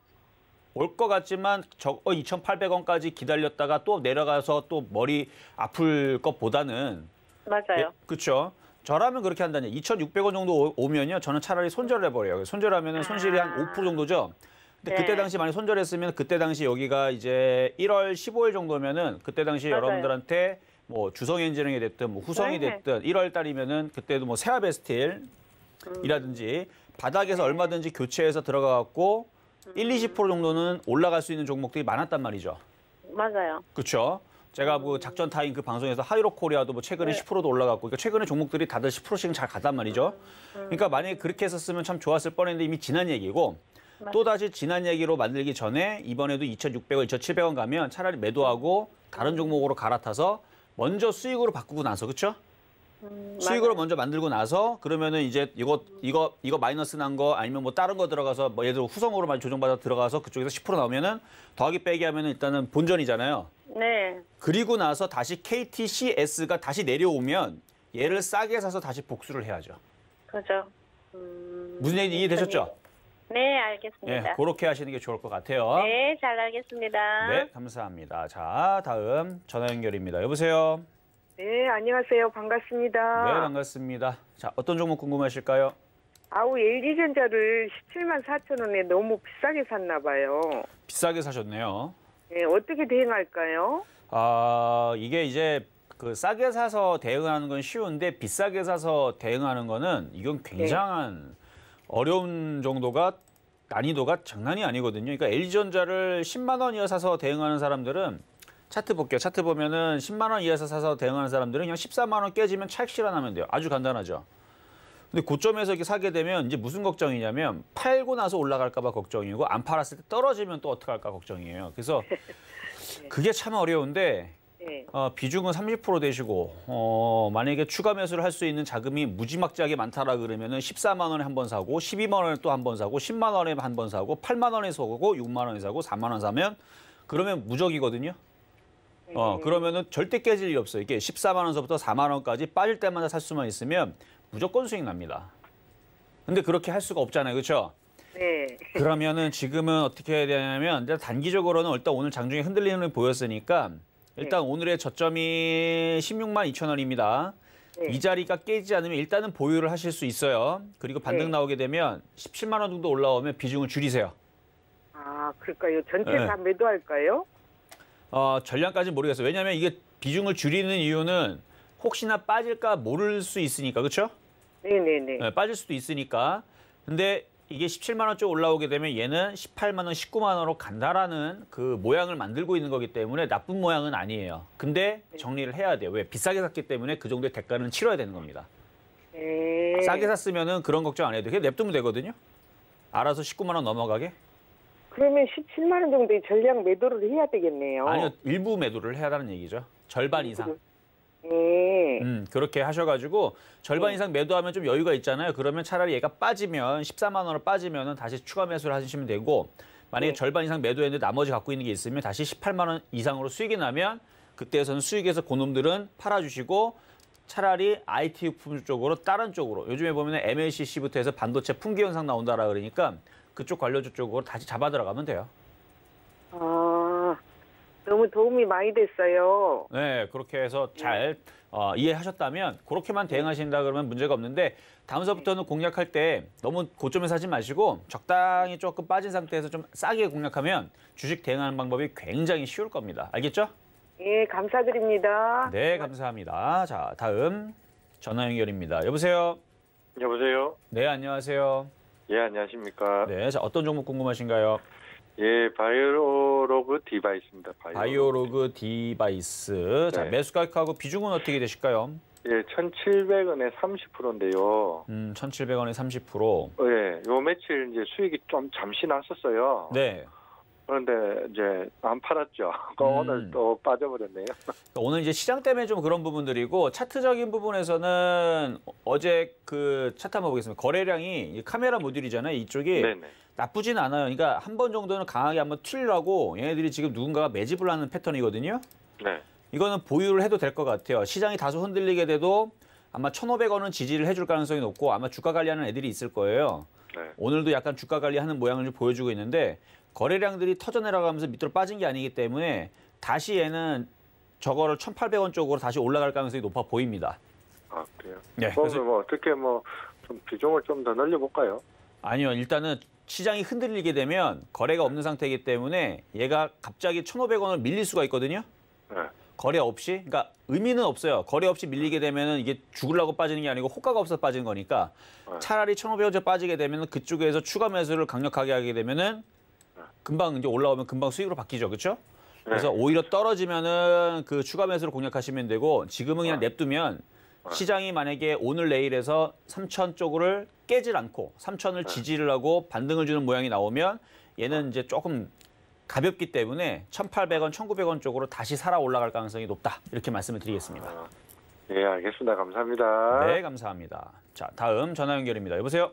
올 것 같지만 2,800원까지 기다렸다가 또 내려가서 또 머리 아플 것보다는 맞아요. 그렇죠. 저라면 그렇게 한다니 2,600원 정도 오면요. 저는 차라리 손절을 해버려요. 손절하면 손실이 한 5% 정도죠. 근데 그때 당시 많이 손절했으면 그때 당시 여기가 이제 1월 15일 정도면은 그때 당시 맞아요. 여러분들한테 뭐 주성엔지니어링이 됐든 뭐 후성이 됐든 1월 달이면은 그때도 뭐 세아베스틸이라든지 바닥에서 얼마든지 교체해서 들어가갖고 1-20% 정도는 올라갈 수 있는 종목들이 많았단 말이죠. 맞아요. 그렇죠. 제가 그 작전 타임 그 방송에서 하이로코리아도 뭐 최근에 10%도 올라갔고, 그러니까 최근에 종목들이 다들 10%씩은 잘 갔단 말이죠. 그러니까 만약에 그렇게 했었으면 참 좋았을 뻔했는데 이미 지난 얘기고, 또다시 지난 얘기로 만들기 전에 이번에도 2,600원, 2,700원 가면 차라리 매도하고 다른 종목으로 갈아타서 먼저 수익으로 바꾸고 나서 그렇죠? 수익으로 먼저 만들고 나서 그러면은 이제 이거 마이너스 난 거 아니면 뭐 다른 거 들어가서 뭐 예를 들어 후성으로만 조정받아 들어가서 그쪽에서 10% 나오면은 더하기 빼기 하면은 일단은 본전이잖아요. 네. 그리고 나서 다시 KTCS가 다시 내려오면 얘를 싸게 사서 다시 복수를 해야죠. 그죠. 무슨 얘기인지 이해되셨죠? 네, 알겠습니다. 예, 그렇게 하시는 게 좋을 것 같아요. 네, 잘 알겠습니다. 네, 감사합니다. 자, 다음 전화 연결입니다. 여보세요? 네, 안녕하세요. 반갑습니다. 네, 반갑습니다. 자, 어떤 종목 궁금하실까요? 아우, LG전자를 17만 4천 원에 너무 비싸게 샀나 봐요. 비싸게 사셨네요. 네, 어떻게 대응할까요? 이게 이제 그 싸게 사서 대응하는 건 쉬운데 비싸게 사서 대응하는 거는 이건 굉장한 어려운 정도가 난이도가 장난이 아니거든요. 그러니까 LG전자를 10만 원 이하 사서 대응하는 사람들은 차트 볼게요. 차트 보면은 10만 원 이하에서 사서 대응하는 사람들은 그냥 14만 원 깨지면 차익 실현하면 돼요. 아주 간단하죠. 근데 고점에서 이렇게 사게 되면 이제 무슨 걱정이냐면 팔고 나서 올라갈까 봐 걱정이고 안 팔았을 때 떨어지면 또 어떻게 할까 걱정이에요. 그래서 그게 참 어려운데 비중은 30% 되시고 만약에 추가 매수를 할 수 있는 자금이 무지막지하게 많다라 그러면은 14만 원에 한 번 사고 12만 원에 또 한 번 사고 10만 원에 한 번 사고 8만 원에 사고 6만 원에 사고 4만 원 사면 그러면 무적이거든요. 그러면은 절대 깨질 일이 없어요. 이게 14만 원서부터 4만 원까지 빠질 때마다 살 수만 있으면 무조건 수익 납니다. 근데 그렇게 할 수가 없잖아요. 그렇죠? 네. 그러면은 지금은 어떻게 해야 되냐면 단기적으로는 일단 오늘 장중에 흔들리는 걸 보였으니까 일단 오늘의 저점이 16만 2천 원입니다. 이 자리가 깨지지 않으면 일단은 보유를 하실 수 있어요. 그리고 반등 나오게 되면 17만 원 정도 올라오면 비중을 줄이세요. 아, 그럴까요? 전체 네. 다 매도할까요? 전량까지는 모르겠어요. 왜냐하면 이게 비중을 줄이는 이유는 혹시나 빠질까 모를 수 있으니까, 그렇죠? 네네네. 네, 빠질 수도 있으니까. 근데 이게 17만 원 쪽 올라오게 되면 얘는 18만 원, 19만 원으로 간다라는 그 모양을 만들고 있는 거기 때문에 나쁜 모양은 아니에요. 근데 정리를 해야 돼요. 왜? 비싸게 샀기 때문에 그 정도의 대가는 치러야 되는 겁니다. 네. 싸게 샀으면은 그런 걱정 안 해도 돼요. 그냥 냅두면 되거든요. 알아서 19만 원 넘어가게. 그러면 17만 원 정도의 전량 매도를 해야 되겠네요. 아니요, 일부 매도를 해야 하는 얘기죠. 절반 이상. 네. 그렇게 하셔가지고 절반 이상 매도하면 좀 여유가 있잖아요. 그러면 차라리 얘가 빠지면 14만 원으로 빠지면 다시 추가 매수를 하시면 되고 만약에 절반 이상 매도했는데 나머지 갖고 있는 게 있으면 다시 18만 원 이상으로 수익이 나면 그때에서는 수익에서 그놈들은 팔아주시고 차라리 IT 유품 쪽으로 다른 쪽으로 요즘에 보면 MLCC부터 해서 반도체 품귀 현상 나온다라 그러니까 그쪽 관료주 쪽으로 다시 잡아 들어가면 돼요. 아, 너무 도움이 많이 됐어요. 네, 그렇게 해서 잘 이해하셨다면 그렇게만 대응하신다 그러면 문제가 없는데 다음서부터는 공략할 때 너무 고점에 사지 마시고 적당히 조금 빠진 상태에서 좀 싸게 공략하면 주식 대응하는 방법이 굉장히 쉬울 겁니다. 알겠죠? 예, 감사드립니다. 네, 감사합니다. 자, 다음 전화 연결입니다. 여보세요? 여보세요? 네, 안녕하세요. 예, 안녕하십니까? 네, 자, 어떤 종목 궁금하신가요? 예, 바이오로그 디바이스입니다. 바이오로그 디바이스. 자, 네. 매수 가격하고 비중은 어떻게 되실까요? 예, 1,700원에 30%인데요. 1,700원에 30%. 예, 요 며칠 이제 수익이 좀 잠시 났었어요. 네. 그런데 이제 안 팔았죠. 오늘 또 빠져버렸네요. 오늘 이제 시장 때문에 좀 그런 부분들이고 차트적인 부분에서는 어제 그 차트 한번 보겠습니다. 거래량이 카메라 모듈이잖아요. 이쪽이 네네. 나쁘진 않아요. 그러니까 한 번 정도는 강하게 한번 튀려고 얘네들이 지금 누군가가 매집을 하는 패턴이거든요. 네. 이거는 보유를 해도 될 것 같아요. 시장이 다소 흔들리게 돼도 아마 1,500원은 지지를 해줄 가능성이 높고 아마 주가 관리하는 애들이 있을 거예요. 네. 오늘도 약간 주가 관리하는 모양을 좀 보여주고 있는데 거래량들이 터져 내려가면서 밑으로 빠진 게 아니기 때문에 다시 얘는 저거를 1,800원 쪽으로 다시 올라갈 가능성이 높아 보입니다. 아, 그래요? 네, 그래서 뭐 어떻게 뭐 좀 비중을 좀 더 늘려볼까요? 아니요, 일단은 시장이 흔들리게 되면 거래가 없는 상태이기 때문에 얘가 갑자기 1,500원을 밀릴 수가 있거든요. 네. 거래 없이, 그러니까 의미는 없어요. 거래 없이 밀리게 되면 이게 죽으려고 빠지는 게 아니고 호가가 없어서 빠지는 거니까 차라리 1,500원째 빠지게 되면 그쪽에서 추가 매수를 강력하게 하게 되면은 금방 이제 올라오면 금방 수익으로 바뀌죠, 그렇죠? 그래서 오히려 떨어지면은 그 추가 매수를 공략하시면 되고 지금은 그냥 냅두면 시장이 만약에 오늘 내일에서 3,000 쪽을 깨질 않고 3,000을 지지를 하고 반등을 주는 모양이 나오면 얘는 이제 조금 가볍기 때문에 1,800원, 1,900원 쪽으로 다시 살아 올라갈 가능성이 높다. 이렇게 말씀을 드리겠습니다. 네, 알겠습니다. 감사합니다. 네, 감사합니다. 자, 다음 전화 연결입니다. 여보세요?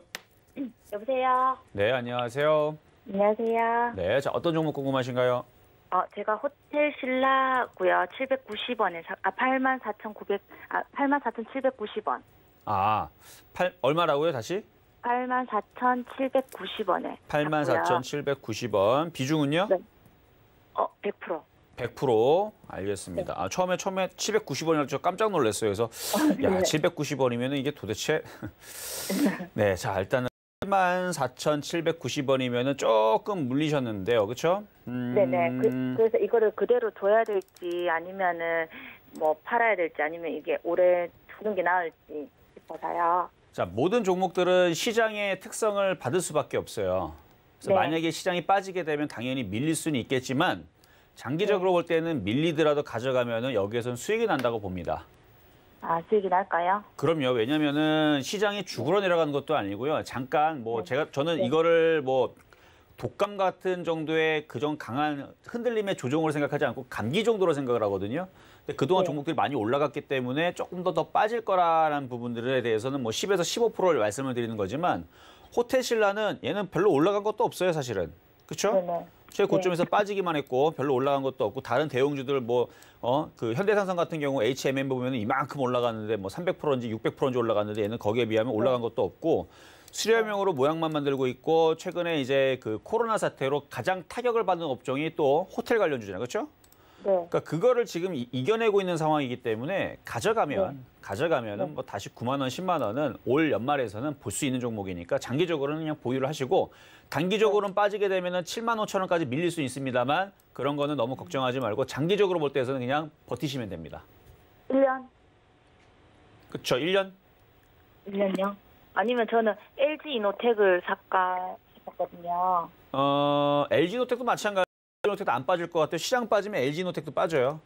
여보세요. 네, 안녕하세요. 안녕하세요. 네, 자, 어떤 종목 궁금하신가요? 제가 호텔 신라고요. 790원에 84,790원. 얼마라고요, 다시? 84,790원에. 84,790원. 비중은요? 네. 100%. 100%. 알겠습니다. 처음에 790원이라고 저 깜짝 놀랐어요. 그래서 야, 790원이면 이게 도대체 네, 자, 일단은 84,790원이면 조금 물리셨는데요. 그렇죠? 네네. 그래서 이거를 그대로 둬야 될지 아니면은 뭐 팔아야 될지 아니면 이게 오래 두는 게 나을지 싶어서요. 자, 모든 종목들은 시장의 특성을 받을 수밖에 없어요. 그래서 네. 만약에 시장이 빠지게 되면 당연히 밀릴 수는 있겠지만 장기적으로 볼 때는 밀리더라도 가져가면은 여기에서는 수익이 난다고 봅니다. 수익이 날까요? 그럼요. 왜냐면은 시장이 죽으러 내려가는 것도 아니고요. 잠깐 저는 이거를 독감 같은 정도의 그정 강한 흔들림의 조정으로 생각하지 않고 감기 정도로 생각을 하거든요. 근데 그동안 종목들이 많이 올라갔기 때문에 조금 더 빠질 거라는 부분들에 대해서는 10에서 15%를 말씀을 드리는 거지만 호텔 신라는 얘는 별로 올라간 것도 없어요, 사실은. 그렇죠? 네네. 최고점에서 빠지기만 했고 별로 올라간 것도 없고 다른 대형주들 그 현대산성 같은 경우 HMM 보면 이만큼 올라갔는데 300%인지 600%인지 올라갔는데 얘는 거기에 비하면 올라간 것도 없고 수렴형으로 모양만 만들고 있고 최근에 이제 그 코로나 사태로 가장 타격을 받는 업종이 또 호텔 관련주잖아요. 그렇죠? 네. 그러니까 그거를 지금 이겨내고 있는 상황이기 때문에 가져가면은 다시 9만 원, 10만 원은 올 연말에서는 볼 수 있는 종목이니까 장기적으로는 그냥 보유를 하시고 단기적으로는 빠지게 되면은 7만 5천 원까지 밀릴 수 있습니다만 그런 거는 너무 걱정하지 말고 장기적으로 볼 때에서는 그냥 버티시면 됩니다. 1년? 그렇죠. 1년? 1년요? 아니면 저는 LG 이노텍을 살까 싶었거든요. LG노텍도 마찬가지로 LG노텍도 안 빠질 것 같아요. 시장 빠지면 LG노텍도 빠져요.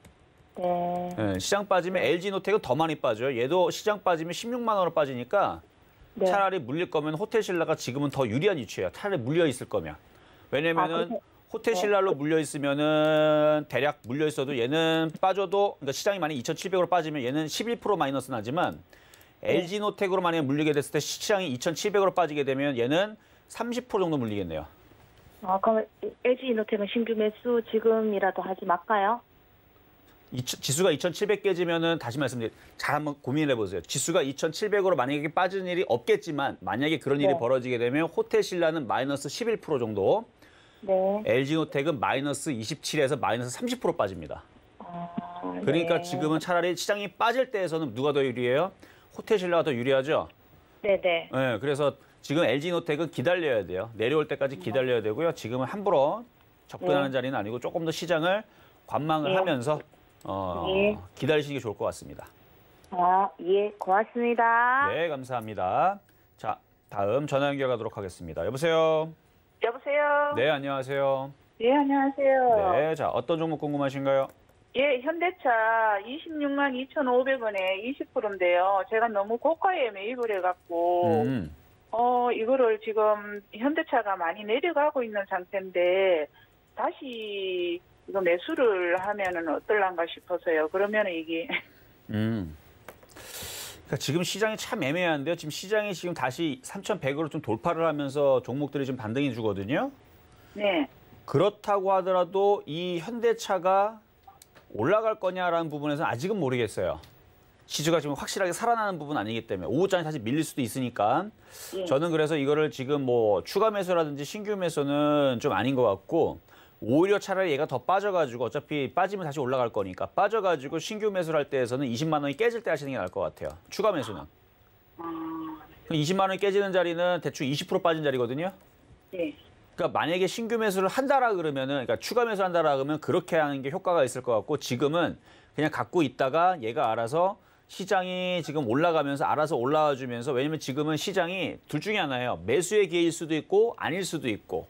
네. 네, 시장 빠지면 LG노텍은 더 많이 빠져요. 얘도 시장 빠지면 16만 원으로 빠지니까 네. 차라리 물릴 거면 호텔 신라가 지금은 더 유리한 위치예요. 차라리 물려 있을 거면. 왜냐면은 호텔 신라로 물려 있으면은 대략 물려 있어도 얘는 빠져도 그러니까 시장이 만약 2,700으로 빠지면 얘는 11% 마이너스 나지만 LG노텍으로 만약에 물리게 됐을 때 시장이 2,700으로 빠지게 되면 얘는 30% 정도 물리겠네요. 그럼 LG 이노텍은 신규 매수 지금이라도 하지 말까요? 지수가 2,700 깨지면은 다시 말씀드릴게요. 잘 한번 고민을 해보세요. 지수가 2,700으로 만약에 빠지는 일이 없겠지만 만약에 그런 일이 벌어지게 되면 호텔 신라는 마이너스 11% 정도, 네. LG노텍은 마이너스 27에서 마이너스 30% 빠집니다. 그러니까 지금은 차라리 시장이 빠질 때에서는 누가 더 유리해요? 호텔 신라가 더 유리하죠? 네네. 네, 그래서 지금 LG노텍은 기다려야 돼요. 내려올 때까지 기다려야 되고요. 지금은 함부로 접근하는 자리는 아니고 조금 더 시장을 관망을 하면서 기다리시는 게 좋을 것 같습니다. 예, 고맙습니다. 네, 감사합니다. 자, 다음 전화 연결하도록 하겠습니다. 여보세요? 여보세요? 네, 안녕하세요. 예, 안녕하세요. 네, 자, 어떤 종목 궁금하신가요? 예, 현대차 26만 2,500원에 20%인데요. 제가 너무 고가에 매입을 해갖고, 이거를 지금 현대차가 많이 내려가고 있는 상태인데, 다시 이거 매수를 하면은 어떨란가 싶어서요. 그러면 이게. 그러니까 지금 시장이 참 애매한데요. 지금 시장이 지금 다시 3,100으로 좀 돌파를 하면서 종목들이 좀 반등해 주거든요. 네. 그렇다고 하더라도 이 현대차가 올라갈 거냐라는 부분에서는 아직은 모르겠어요. 지수가 지금 확실하게 살아나는 부분 아니기 때문에 오후장에 다시 밀릴 수도 있으니까 저는 그래서 이거를 지금 추가 매수라든지 신규 매수는 좀 아닌 것 같고 오히려 차라리 얘가 더 빠져가지고 어차피 빠지면 다시 올라갈 거니까 빠져가지고 신규 매수를 할 때에서는 20만 원이 깨질 때 하시는 게 나을 것 같아요. 추가 매수는. 20만 원이 깨지는 자리는 대충 20% 빠진 자리거든요. 네. 그러니까 만약에 신규 매수를 한다라 그러면은, 그러니까 추가 매수 한다라 그러면 그렇게 하는 게 효과가 있을 것 같고 지금은 그냥 갖고 있다가 얘가 알아서 시장이 지금 올라가면서 알아서 올라와 주면서 왜냐면 지금은 시장이 둘 중에 하나예요. 매수의 기회일 수도 있고 아닐 수도 있고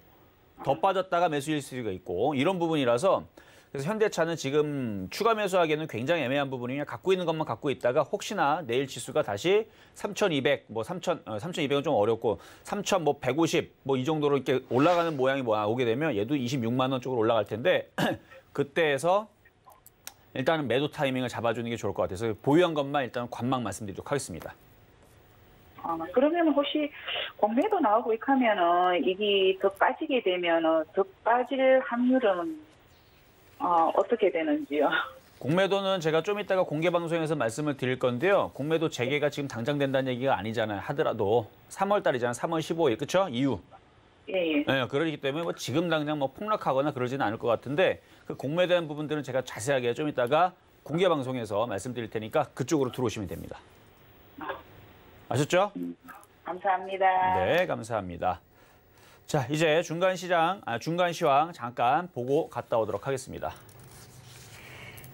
더 빠졌다가 매수일 수가 있고 이런 부분이라서 그래서 현대차는 지금 추가 매수하기에는 굉장히 애매한 부분이 그냥 갖고 있는 것만 갖고 있다가 혹시나 내일 지수가 다시 3,200, 뭐 3,200은 좀 어렵고 3,150 뭐 이 정도로 이렇게 올라가는 모양이 오게 되면 얘도 26만 원 쪽으로 올라갈 텐데 그때에서 일단은 매도 타이밍을 잡아주는 게 좋을 것 같아서 보유한 것만 일단 관망 말씀드리도록 하겠습니다. 그러면 혹시 공매도 나오고 이렇게 하면은 이게 더 빠지게 되면은 더 빠질 확률은 어떻게 되는지요? 공매도는 제가 좀 이따가 공개 방송에서 말씀을 드릴 건데요. 공매도 재개가 지금 당장 된다는 얘기가 아니잖아요. 하더라도 3월 달이잖아요. 3월 15일 그렇죠? 이후. 예. 네, 그러기 때문에 뭐 지금 당장 뭐 폭락하거나 그러지는 않을 것 같은데 그 공매된 부분들은 제가 자세하게 좀 이따가 공개 방송에서 말씀드릴 테니까 그쪽으로 들어오시면 됩니다. 아셨죠? 감사합니다. 네, 감사합니다. 자, 이제 중간 시황 잠깐 보고 갔다 오도록 하겠습니다.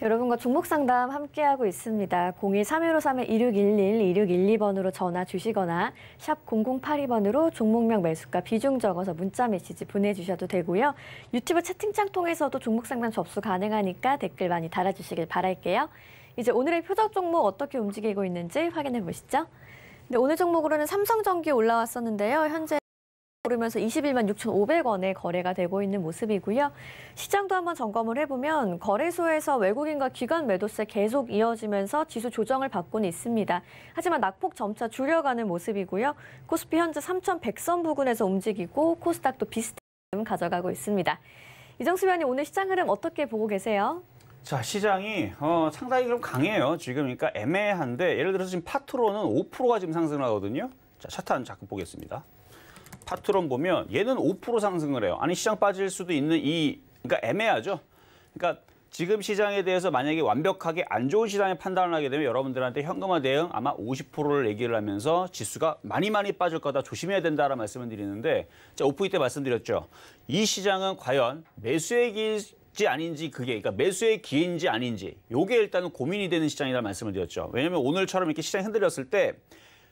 여러분과 종목 상담 함께하고 있습니다. 02-3153-2611, 2612번으로 전화 주시거나 샵 0082번으로 종목명 매수가 비중 적어서 문자 메시지 보내주셔도 되고요. 유튜브 채팅창 통해서도 종목 상담 접수 가능하니까 댓글 많이 달아주시길 바랄게요. 이제 오늘의 표적 종목 어떻게 움직이고 있는지 확인해 보시죠. 네, 오늘 종목으로는 삼성전기 올라왔었는데요. 현재 오르면서 21만 6,500원에 거래가 되고 있는 모습이고요. 시장도 한번 점검을 해보면 거래소에서 외국인과 기관 매도세 계속 이어지면서 지수 조정을 받고는 있습니다. 하지만 낙폭 점차 줄여가는 모습이고요. 코스피 현재 3,100선 부근에서 움직이고 코스닥도 비슷한 흐름 가져가고 있습니다. 이정수 위원님, 오늘 시장 흐름 어떻게 보고 계세요? 자, 시장이 상당히 좀 강해요. 지금 그러니까 애매한데 예를 들어서 지금 파트론은 5%가 지금 상승을 하거든요. 자, 차트 한번 잠깐 보겠습니다. 파트론 보면 얘는 5% 상승을 해요. 아니 시장 빠질 수도 있는 그러니까 애매하죠. 그러니까 지금 시장에 대해서 만약에 완벽하게 안 좋은 시장에 판단을 하게 되면 여러분들한테 현금화 대응 아마 50%를 얘기를 하면서 지수가 많이 빠질 거다 조심해야 된다라는 말씀을 드리는데 자, 오프닝 때 말씀드렸죠. 이 시장은 과연 매수의 기회인지 아닌지 그러니까 매수의 기회인지 아닌지 요게 일단은 고민이 되는 시장이라는 말씀을 드렸죠. 왜냐하면 오늘처럼 이렇게 시장이 흔들렸을 때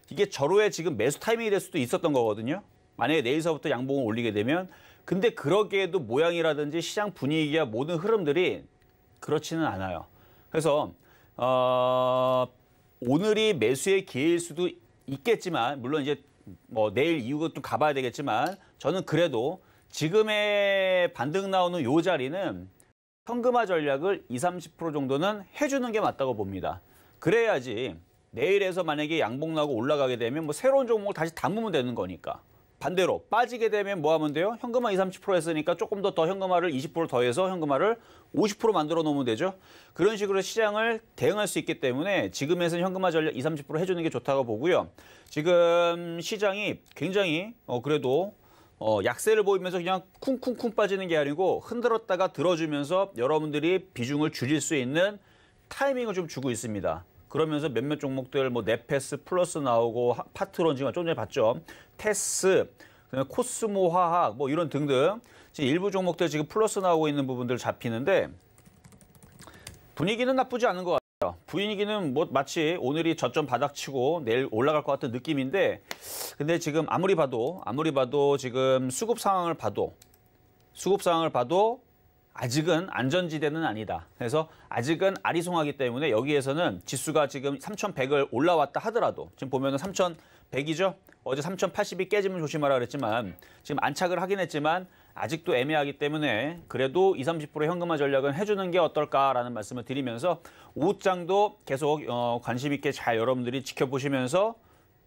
이게 절호의 지금 매수 타이밍이 될 수도 있었던 거거든요. 만약에 내일서부터 양봉을 올리게 되면 근데 그러기에도 모양이라든지 시장 분위기와 모든 흐름들이 그렇지는 않아요. 그래서 오늘이 매수의 기회일 수도 있겠지만 물론 이제 뭐 내일 이후가 좀 가봐야 되겠지만 저는 그래도 지금의 반등 나오는 요 자리는 현금화 전략을 20-30% 정도는 해주는 게 맞다고 봅니다. 그래야지 내일에서 만약에 양봉 나고 올라가게 되면 뭐 새로운 종목을 다시 담으면 되는 거니까. 반대로 빠지게 되면 뭐 하면 돼요? 현금화 20-30% 했으니까 조금 더 현금화를 20% 더해서 현금화를 50% 만들어 놓으면 되죠. 그런 식으로 시장을 대응할 수 있기 때문에 지금에서는 현금화 전략 20-30% 해주는 게 좋다고 보고요. 지금 시장이 굉장히 그래도 약세를 보이면서 그냥 쿵쿵쿵 빠지는 게 아니고 흔들었다가 들어주면서 여러분들이 비중을 줄일 수 있는 타이밍을 좀 주고 있습니다. 그러면서 몇몇 종목들 뭐 네페스 플러스 나오고 파트론 지금 좀 전에 봤죠. 테스, 코스모 화학 뭐 이런 등등 지금 일부 종목들 지금 플러스 나오고 있는 부분들 잡히는데 분위기는 나쁘지 않은 것 같아요. 분위기는 뭐 마치 오늘이 저점 바닥치고 내일 올라갈 것 같은 느낌인데 근데 지금 아무리 봐도 지금 수급 상황을 봐도 아직은 안전지대는 아니다. 그래서 아직은 아리송하기 때문에 여기에서는 지수가 지금 3,100을 올라왔다 하더라도 지금 보면은 3,100이죠. 어제 3,080이 깨지면 조심하라 그랬지만 지금 안착을 하긴 했지만 아직도 애매하기 때문에 그래도 20-30% 현금화 전략은 해주는 게 어떨까라는 말씀을 드리면서 오후장도 계속 관심 있게 잘 여러분들이 지켜보시면서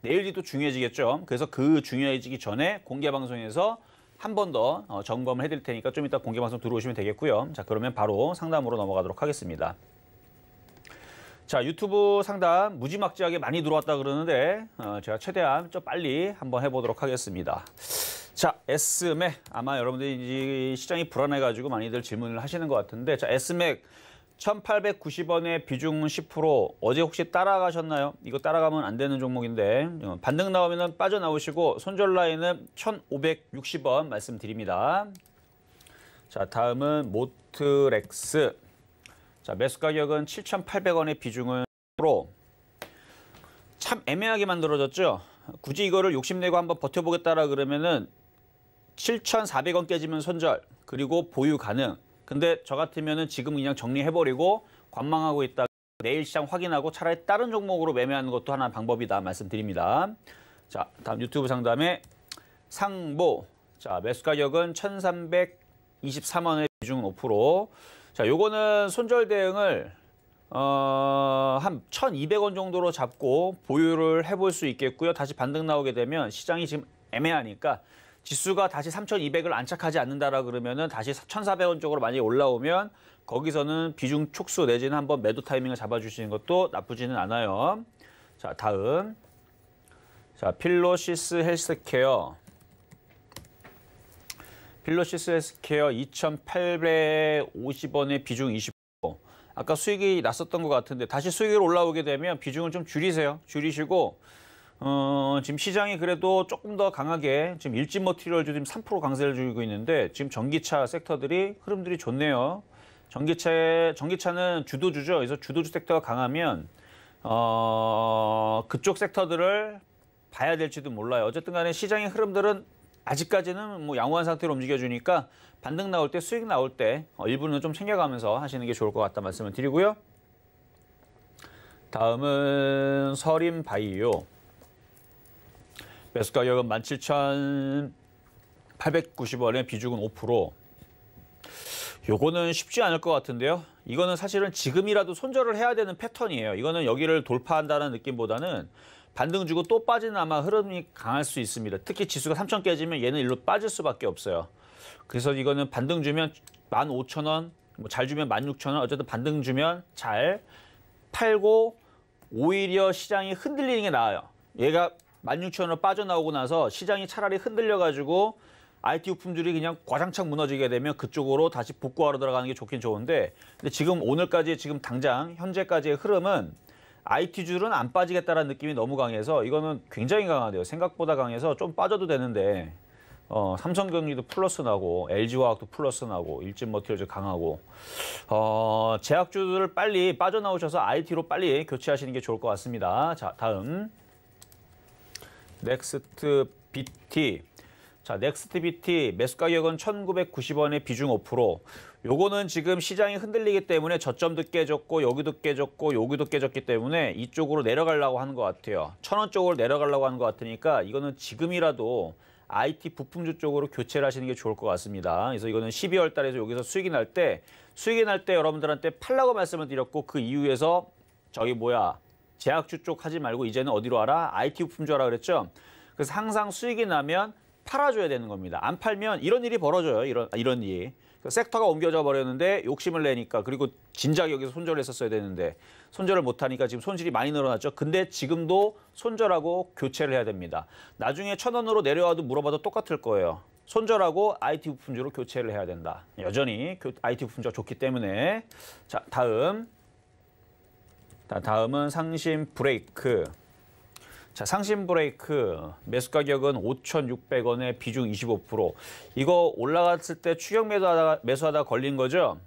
내일이 또 중요해지겠죠. 그래서 그 중요해지기 전에 공개 방송에서 한 번 더 점검을 해드릴 테니까 좀 이따 공개 방송 들어오시면 되겠고요. 자, 그러면 바로 상담으로 넘어가도록 하겠습니다. 자, 유튜브 상담 무지막지하게 많이 들어왔다 그러는데 제가 최대한 좀 빨리 한번 해보도록 하겠습니다. 자, S맥 아마 여러분들이 시장이 불안해가지고 많이들 질문을 하시는 것 같은데 자, S맥 1,890원의 비중은 10%. 어제 혹시 따라가셨나요? 이거 따라가면 안 되는 종목인데 반등 나오면 빠져나오시고 손절 라인은 1,560원 말씀드립니다. 자, 다음은 모트렉스. 자, 매수 가격은 7,800원의 비중은 10%. 참 애매하게 만들어졌죠? 굳이 이거를 욕심내고 한번 버텨보겠다라 그러면은 7,400원 깨지면 손절, 그리고 보유 가능. 근데 저 같으면은 지금 그냥 정리해버리고 관망하고 있다. 내일 시장 확인하고 차라리 다른 종목으로 매매하는 것도 하나 방법이다 말씀드립니다. 자, 다음 유튜브 상담에 상보. 자, 매수 가격은 1,323원에 비중은 5%. 자, 요거는 손절 대응을 한 1,200원 정도로 잡고 보유를 해볼 수 있겠고요. 다시 반등 나오게 되면 시장이 지금 애매하니까 지수가 다시 3,200을 안착하지 않는다라 그러면은 다시 1,400원 쪽으로 만약에 올라오면 거기서는 비중 촉수 내지는 한번 매도 타이밍을 잡아주시는 것도 나쁘지는 않아요. 자, 다음. 자, 필로시스 헬스케어. 필로시스 헬스케어 2,850원에 비중 20%. 아까 수익이 났었던 것 같은데 다시 수익이 올라오게 되면 비중을 좀 줄이세요. 줄이시고 지금 시장이 그래도 조금 더 강하게 지금 일진 머티리얼도 지금 3% 강세를 주고 있는데 지금 전기차 섹터들이 흐름들이 좋네요. 전기차는 주도주죠. 그래서 주도주 섹터가 강하면 그쪽 섹터들을 봐야 될지도 몰라요. 어쨌든 간에 시장의 흐름들은 아직까지는 뭐 양호한 상태로 움직여주니까 반등 나올 때 수익 나올 때 일부는 좀 챙겨가면서 하시는 게 좋을 것 같다 말씀을 드리고요. 다음은 서림바이오. 매수 가격은 17,890원에 비중은 5%. 요거는 쉽지 않을 것 같은데요. 이거는 사실은 지금이라도 손절을 해야 되는 패턴이에요. 이거는 여기를 돌파한다는 느낌보다는 반등 주고 또 빠지는 아마 흐름이 강할 수 있습니다. 특히 지수가 3,000 깨지면 얘는 일로 빠질 수밖에 없어요. 그래서 이거는 반등 주면 15,000원, 뭐 잘 주면 16,000원, 어쨌든 반등 주면 잘 팔고 오히려 시장이 흔들리는 게 나아요. 얘가 16,000원으로 빠져나오고 나서 시장이 차라리 흔들려가지고 IT 부품들이 그냥 과장창 무너지게 되면 그쪽으로 다시 복구하러 들어가는 게 좋긴 좋은데 근데 지금 오늘까지 지금 당장 현재까지의 흐름은 IT줄은 안 빠지겠다라는 느낌이 너무 강해서 이거는 굉장히 강하대요. 생각보다 강해서 좀 빠져도 되는데 삼성전기도 플러스 나고 LG화학도 플러스 나고 일진머티리얼도 강하고 제약주들을 빨리 빠져나오셔서 IT로 빨리 교체하시는 게 좋을 것 같습니다. 자, 다음 넥스트 BT. 자, 넥스트 BT 매수 가격은 1,990원에 비중 5%. 요거는 지금 시장이 흔들리기 때문에 저점도 깨졌고 여기도 깨졌고 여기도 깨졌기 때문에 이쪽으로 내려가려고 하는 것 같아요. 1,000원 쪽으로 내려가려고 하는 것 같으니까 이거는 지금이라도 IT 부품주 쪽으로 교체를 하시는 게 좋을 것 같습니다. 그래서 이거는 12월 달에서 여기서 수익이 날 때 여러분들한테 팔라고 말씀을 드렸고 그 이후에서 제약주 쪽 하지 말고 이제는 어디로 하라? IT 부품주 하라 그랬죠. 그래서 항상 수익이 나면 팔아줘야 되는 겁니다. 안 팔면 이런 일이 벌어져요. 이런 일이. 섹터가 옮겨져 버렸는데 욕심을 내니까 그리고 진작 여기서 손절을 했었어야 되는데 손절을 못하니까 지금 손실이 많이 늘어났죠. 근데 지금도 손절하고 교체를 해야 됩니다. 나중에 1,000원으로 내려와도 물어봐도 똑같을 거예요. 손절하고 IT 부품주로 교체를 해야 된다. 여전히 IT 부품주가 좋기 때문에. 자, 다음은 상심 브레이크. 자, 상심 브레이크 매수 가격은 5,600원에 비중 25%. 이거 올라갔을 때 추격 매수하다 걸린 거죠.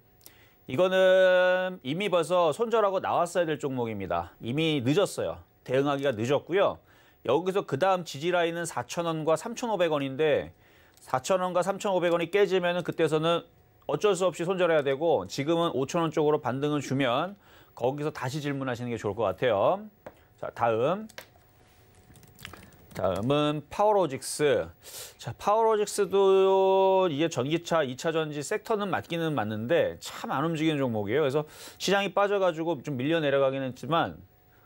이거는 이미 벌써 손절하고 나왔어야 될 종목입니다. 이미 늦었어요. 대응하기가 늦었고요. 여기서 그 다음 지지 라인은 4,000원과 3,500원인데 4,000원과 3,500원이 깨지면 그때서는 어쩔 수 없이 손절해야 되고 지금은 5,000원 쪽으로 반등을 주면 거기서 다시 질문하시는 게 좋을 것 같아요. 자, 다음은 파워로직스. 자, 파워로직스도 이게 전기차, 2차 전지 섹터는 맞기는 맞는데 참 안 움직이는 종목이에요. 그래서 시장이 빠져가지고 좀 밀려 내려가긴 했지만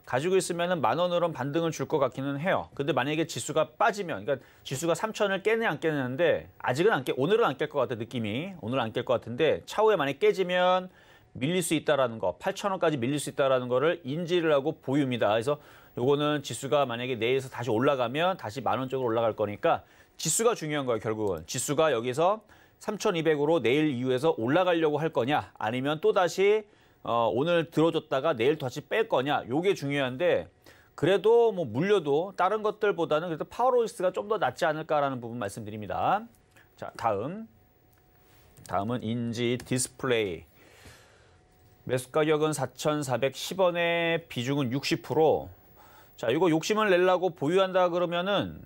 가지고 있으면 10,000원으로는 반등을 줄 것 같기는 해요. 근데 만약에 지수가 빠지면, 그러니까 지수가 3,000을 깨네 안 깨는데 아직은 오늘은 안 깰 것 같아 느낌이. 오늘은 안 깰 것 같은데 차후에 만약에 깨지면 밀릴 수 있다라는 거, 8,000원까지 밀릴 수 있다라는 거를 인지를 하고 보유입니다. 그래서 요거는 지수가 만약에 내일에서 다시 올라가면 다시 10,000원 쪽으로 올라갈 거니까 지수가 중요한 거예요, 결국은. 지수가 여기서 3,200으로 내일 이후에서 올라가려고 할 거냐, 아니면 또다시 오늘 들어줬다가 내일 다시 뺄 거냐, 요게 중요한데 그래도 뭐 물려도 다른 것들보다는 그래도 파워로직스가 좀 더 낫지 않을까라는 부분 말씀드립니다. 자, 다음은 인지 디스플레이. 매수 가격은 4,410원에 비중은 60%. 자, 이거 욕심을 내려고 보유한다 그러면은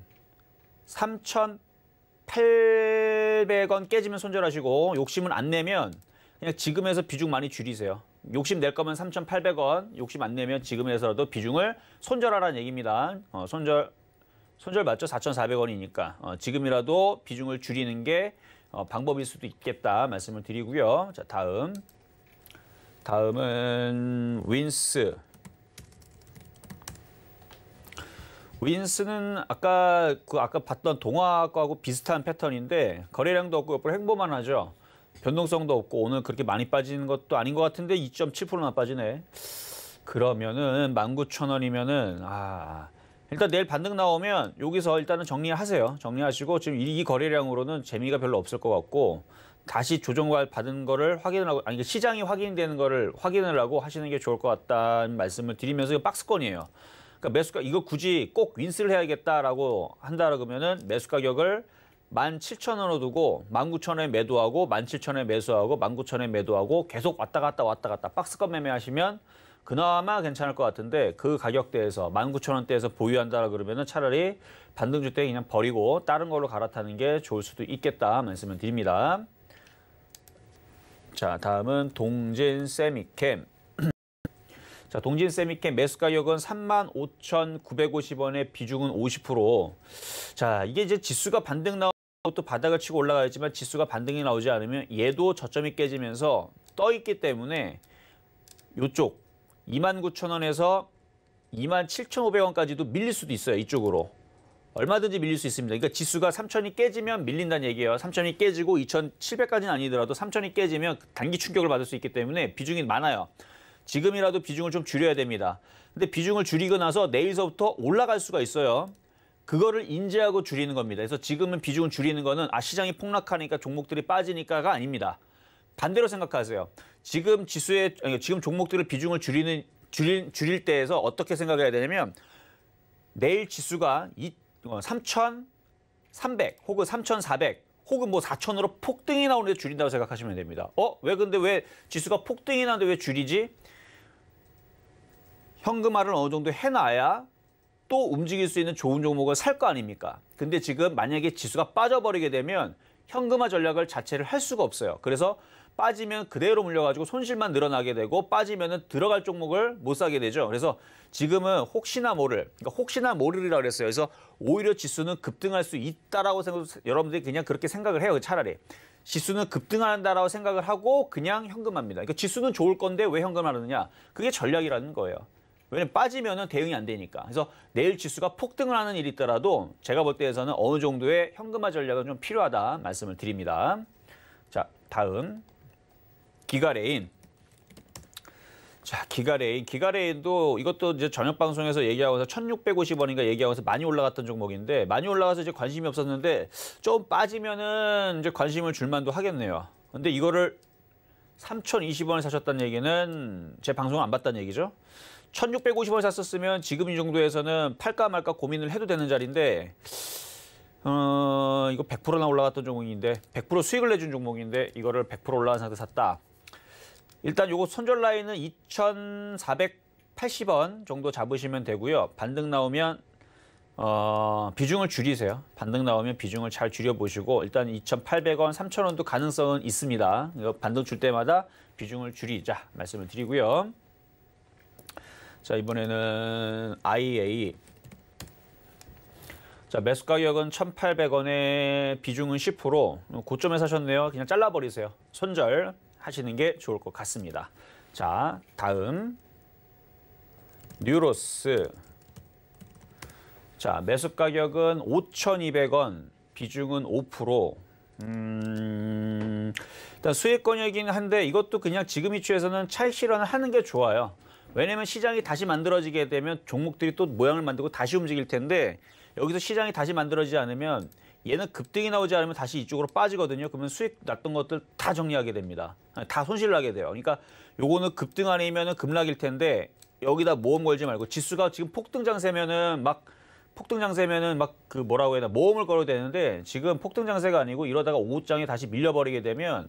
3,800원 깨지면 손절하시고 욕심을 안 내면 그냥 지금에서 비중 많이 줄이세요. 욕심 낼 거면 3,800원, 욕심 안 내면 지금에서라도 비중을 손절하라는 얘기입니다. 손절 맞죠? 4,400원이니까. 지금이라도 비중을 줄이는 게 방법일 수도 있겠다 말씀을 드리고요. 자, 다음은 윈스. 윈스는 아까 봤던 동화과하고 비슷한 패턴인데 거래량도 없고 옆으로 횡보만 하죠. 변동성도 없고 오늘 그렇게 많이 빠지는 것도 아닌 것 같은데 2.7%나 빠지네. 그러면은 19,000원이면은 일단 내일 반등 나오면 여기서 일단은 정리하세요. 정리하시고 지금 이 거래량으로는 재미가 별로 없을 것 같고 다시 조정과 받은 거를 확인을 하고 시장이 확인되는 거를 확인을 하고 하시는 게 좋을 것 같다는 말씀을 드리면서 이거 박스권이에요. 그러니까 매수가 이거 굳이 꼭 윈스를 해야겠다라고 한다 그러면은 매수 가격을 17,000원으로 두고 19,000원에 매도하고 17,000원에 매수하고 19,000원에 매도하고 계속 왔다 갔다 박스권 매매하시면 그나마 괜찮을 것 같은데 그 가격대에서 19,000원대에서 보유한다 그러면은 차라리 반등 줄 때 그냥 버리고 다른 걸로 갈아타는 게 좋을 수도 있겠다 말씀을 드립니다. 자, 다음은 동진 세미캠. 자, 동진 세미캠 매수 가격은 35,950원에 비중은 50%. 자, 이게 이제 지수가 반등 나오고 또 바닥을 치고 올라가야지만 지수가 반등이 나오지 않으면 얘도 저점이 깨지면서 떠 있기 때문에 이쪽 29,000원에서 27,500원까지도 밀릴 수도 있어요. 이쪽으로. 얼마든지 밀릴 수 있습니다. 그러니까 지수가 3,000이 깨지면 밀린다는 얘기예요. 3,000이 깨지고 2,700까지는 아니더라도 3,000이 깨지면 단기 충격을 받을 수 있기 때문에 비중이 많아요. 지금이라도 비중을 좀 줄여야 됩니다. 근데 비중을 줄이고 나서 내일서부터 올라갈 수가 있어요. 그거를 인지하고 줄이는 겁니다. 그래서 지금은 비중을 줄이는 거는 시장이 폭락하니까 종목들이 빠지니까가 아닙니다. 반대로 생각하세요. 지금 지금 종목들을 비중을 줄일 때에서 어떻게 생각해야 되냐면 내일 지수가 3,300 혹은 3,400 혹은 4,000으로 폭등이 나오는데 줄인다고 생각하시면 됩니다. 근데 왜 지수가 폭등이 나는데 왜 줄이지? 현금화를 어느 정도 해놔야 또 움직일 수 있는 좋은 종목을 살 거 아닙니까? 근데 지금 만약에 지수가 빠져버리게 되면 현금화 전략을 자체를 할 수가 없어요. 그래서 빠지면 그대로 물려가지고 손실만 늘어나게 되고 빠지면은 들어갈 종목을 못 사게 되죠. 그래서 지금은 혹시나 모르리라고 그랬어요. 그래서 오히려 지수는 급등할 수 있다라고 여러분들이 그냥 그렇게 생각을 해요. 차라리. 지수는 급등한다라고 생각을 하고 그냥 현금화입니다. 그러니까 지수는 좋을 건데 왜 현금화하느냐? 그게 전략이라는 거예요. 왜냐면 빠지면은 대응이 안 되니까. 그래서 내일 지수가 폭등을 하는 일이 있더라도 제가 볼 때에서는 어느 정도의 현금화 전략은 좀 필요하다 말씀을 드립니다. 자, 다음 기가레인. 자, 기가레인도 이것도 이제 저녁 방송에서 얘기하고서 1,650원인가 얘기하고서 많이 올라갔던 종목인데 많이 올라가서 이제 관심이 없었는데 좀 빠지면은 이제 관심을 줄 만도 하겠네요. 근데 이거를 3,020원에 사셨다는 얘기는 제 방송을 안 봤다는 얘기죠. 1,650원 샀었으면 지금 이 정도에서는 팔까 말까 고민을 해도 되는 자리인데 이거 100%나 올라갔던 종목인데 100% 수익을 내준 종목인데 이거를 100% 올라간 상태 샀다. 일단 요거 손절 라인은 2,480원 정도 잡으시면 되고요. 반등 나오면 비중을 줄이세요. 반등 나오면 비중을 잘 줄여보시고 일단 2,800원, 3,000원도 가능성은 있습니다. 이거 반등 줄 때마다 비중을 줄이자 말씀을 드리고요. 자, 이번에는 IA. 자, 매수 가격은 1,800원에 비중은 10%. 고점에 사셨네요. 그냥 잘라버리세요. 손절 하시는 게 좋을 것 같습니다. 자, 다음 뉴로스. 자, 매수 가격은 5,200원, 비중은 5%. 일단 수익권이긴 한데 이것도 그냥 지금 위치에서는 차익 실현을 하는 게 좋아요. 왜냐면 시장이 다시 만들어지게 되면 종목들이 또 모양을 만들고 다시 움직일 텐데 여기서 시장이 다시 만들어지지 않으면 얘는 급등이 나오지 않으면 다시 이쪽으로 빠지거든요. 그러면 수익 났던 것들 다 정리하게 됩니다. 다 손실 나게 돼요. 그러니까 요거는 급등 아니면은 급락일 텐데 여기다 모험 걸지 말고 지수가 지금 폭등 장세면은 막 그 뭐라고 해야 되나 모험을 걸어야 되는데 지금 폭등 장세가 아니고 이러다가 오후장에 다시 밀려버리게 되면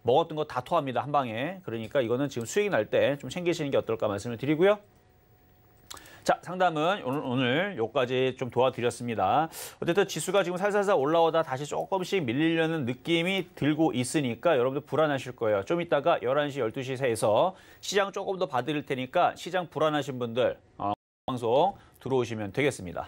먹었던 거 다 토합니다. 한 방에. 그러니까 이거는 지금 수익이 날 때 좀 챙기시는 게 어떨까 말씀을 드리고요. 자, 상담은 오늘 여기까지 좀 도와드렸습니다. 어쨌든 지수가 지금 살살살 올라오다 다시 조금씩 밀리려는 느낌이 들고 있으니까 여러분들 불안하실 거예요. 좀 이따가 11시, 12시 사이에서 시장 조금 더 봐드릴 테니까 시장 불안하신 분들 방송 들어오시면 되겠습니다.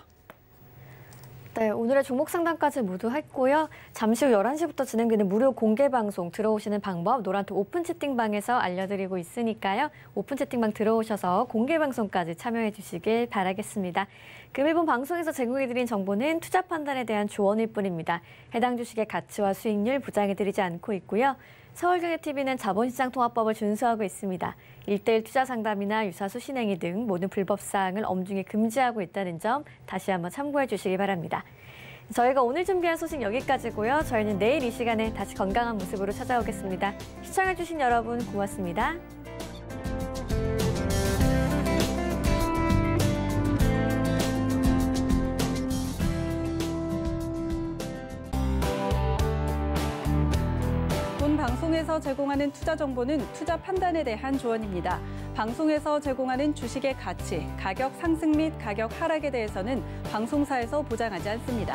네, 오늘의 종목 상담까지 모두 했고요. 잠시 후 11시부터 진행되는 무료 공개 방송 들어오시는 방법 노란톡 오픈 채팅방에서 알려드리고 있으니까요. 오픈 채팅방 들어오셔서 공개 방송까지 참여해 주시길 바라겠습니다. 금일본 방송에서 제공해드린 정보는 투자 판단에 대한 조언일 뿐입니다. 해당 주식의 가치와 수익률 보장해드리지 않고 있고요. 서울경제TV는 자본시장 통합법을 준수하고 있습니다. 1:1 투자 상담이나 유사수 신행위 등 모든 불법 사항을 엄중히 금지하고 있다는 점 다시 한번 참고해 주시기 바랍니다. 저희가 오늘 준비한 소식 여기까지고요. 저희는 내일 이 시간에 다시 건강한 모습으로 찾아오겠습니다. 시청해 주신 여러분 고맙습니다. 방송에서 제공하는 투자 정보는 투자 판단에 대한 조언입니다. 방송에서 제공하는 주식의 가치, 가격 상승 및 가격 하락에 대해서는 방송사에서 보장하지 않습니다.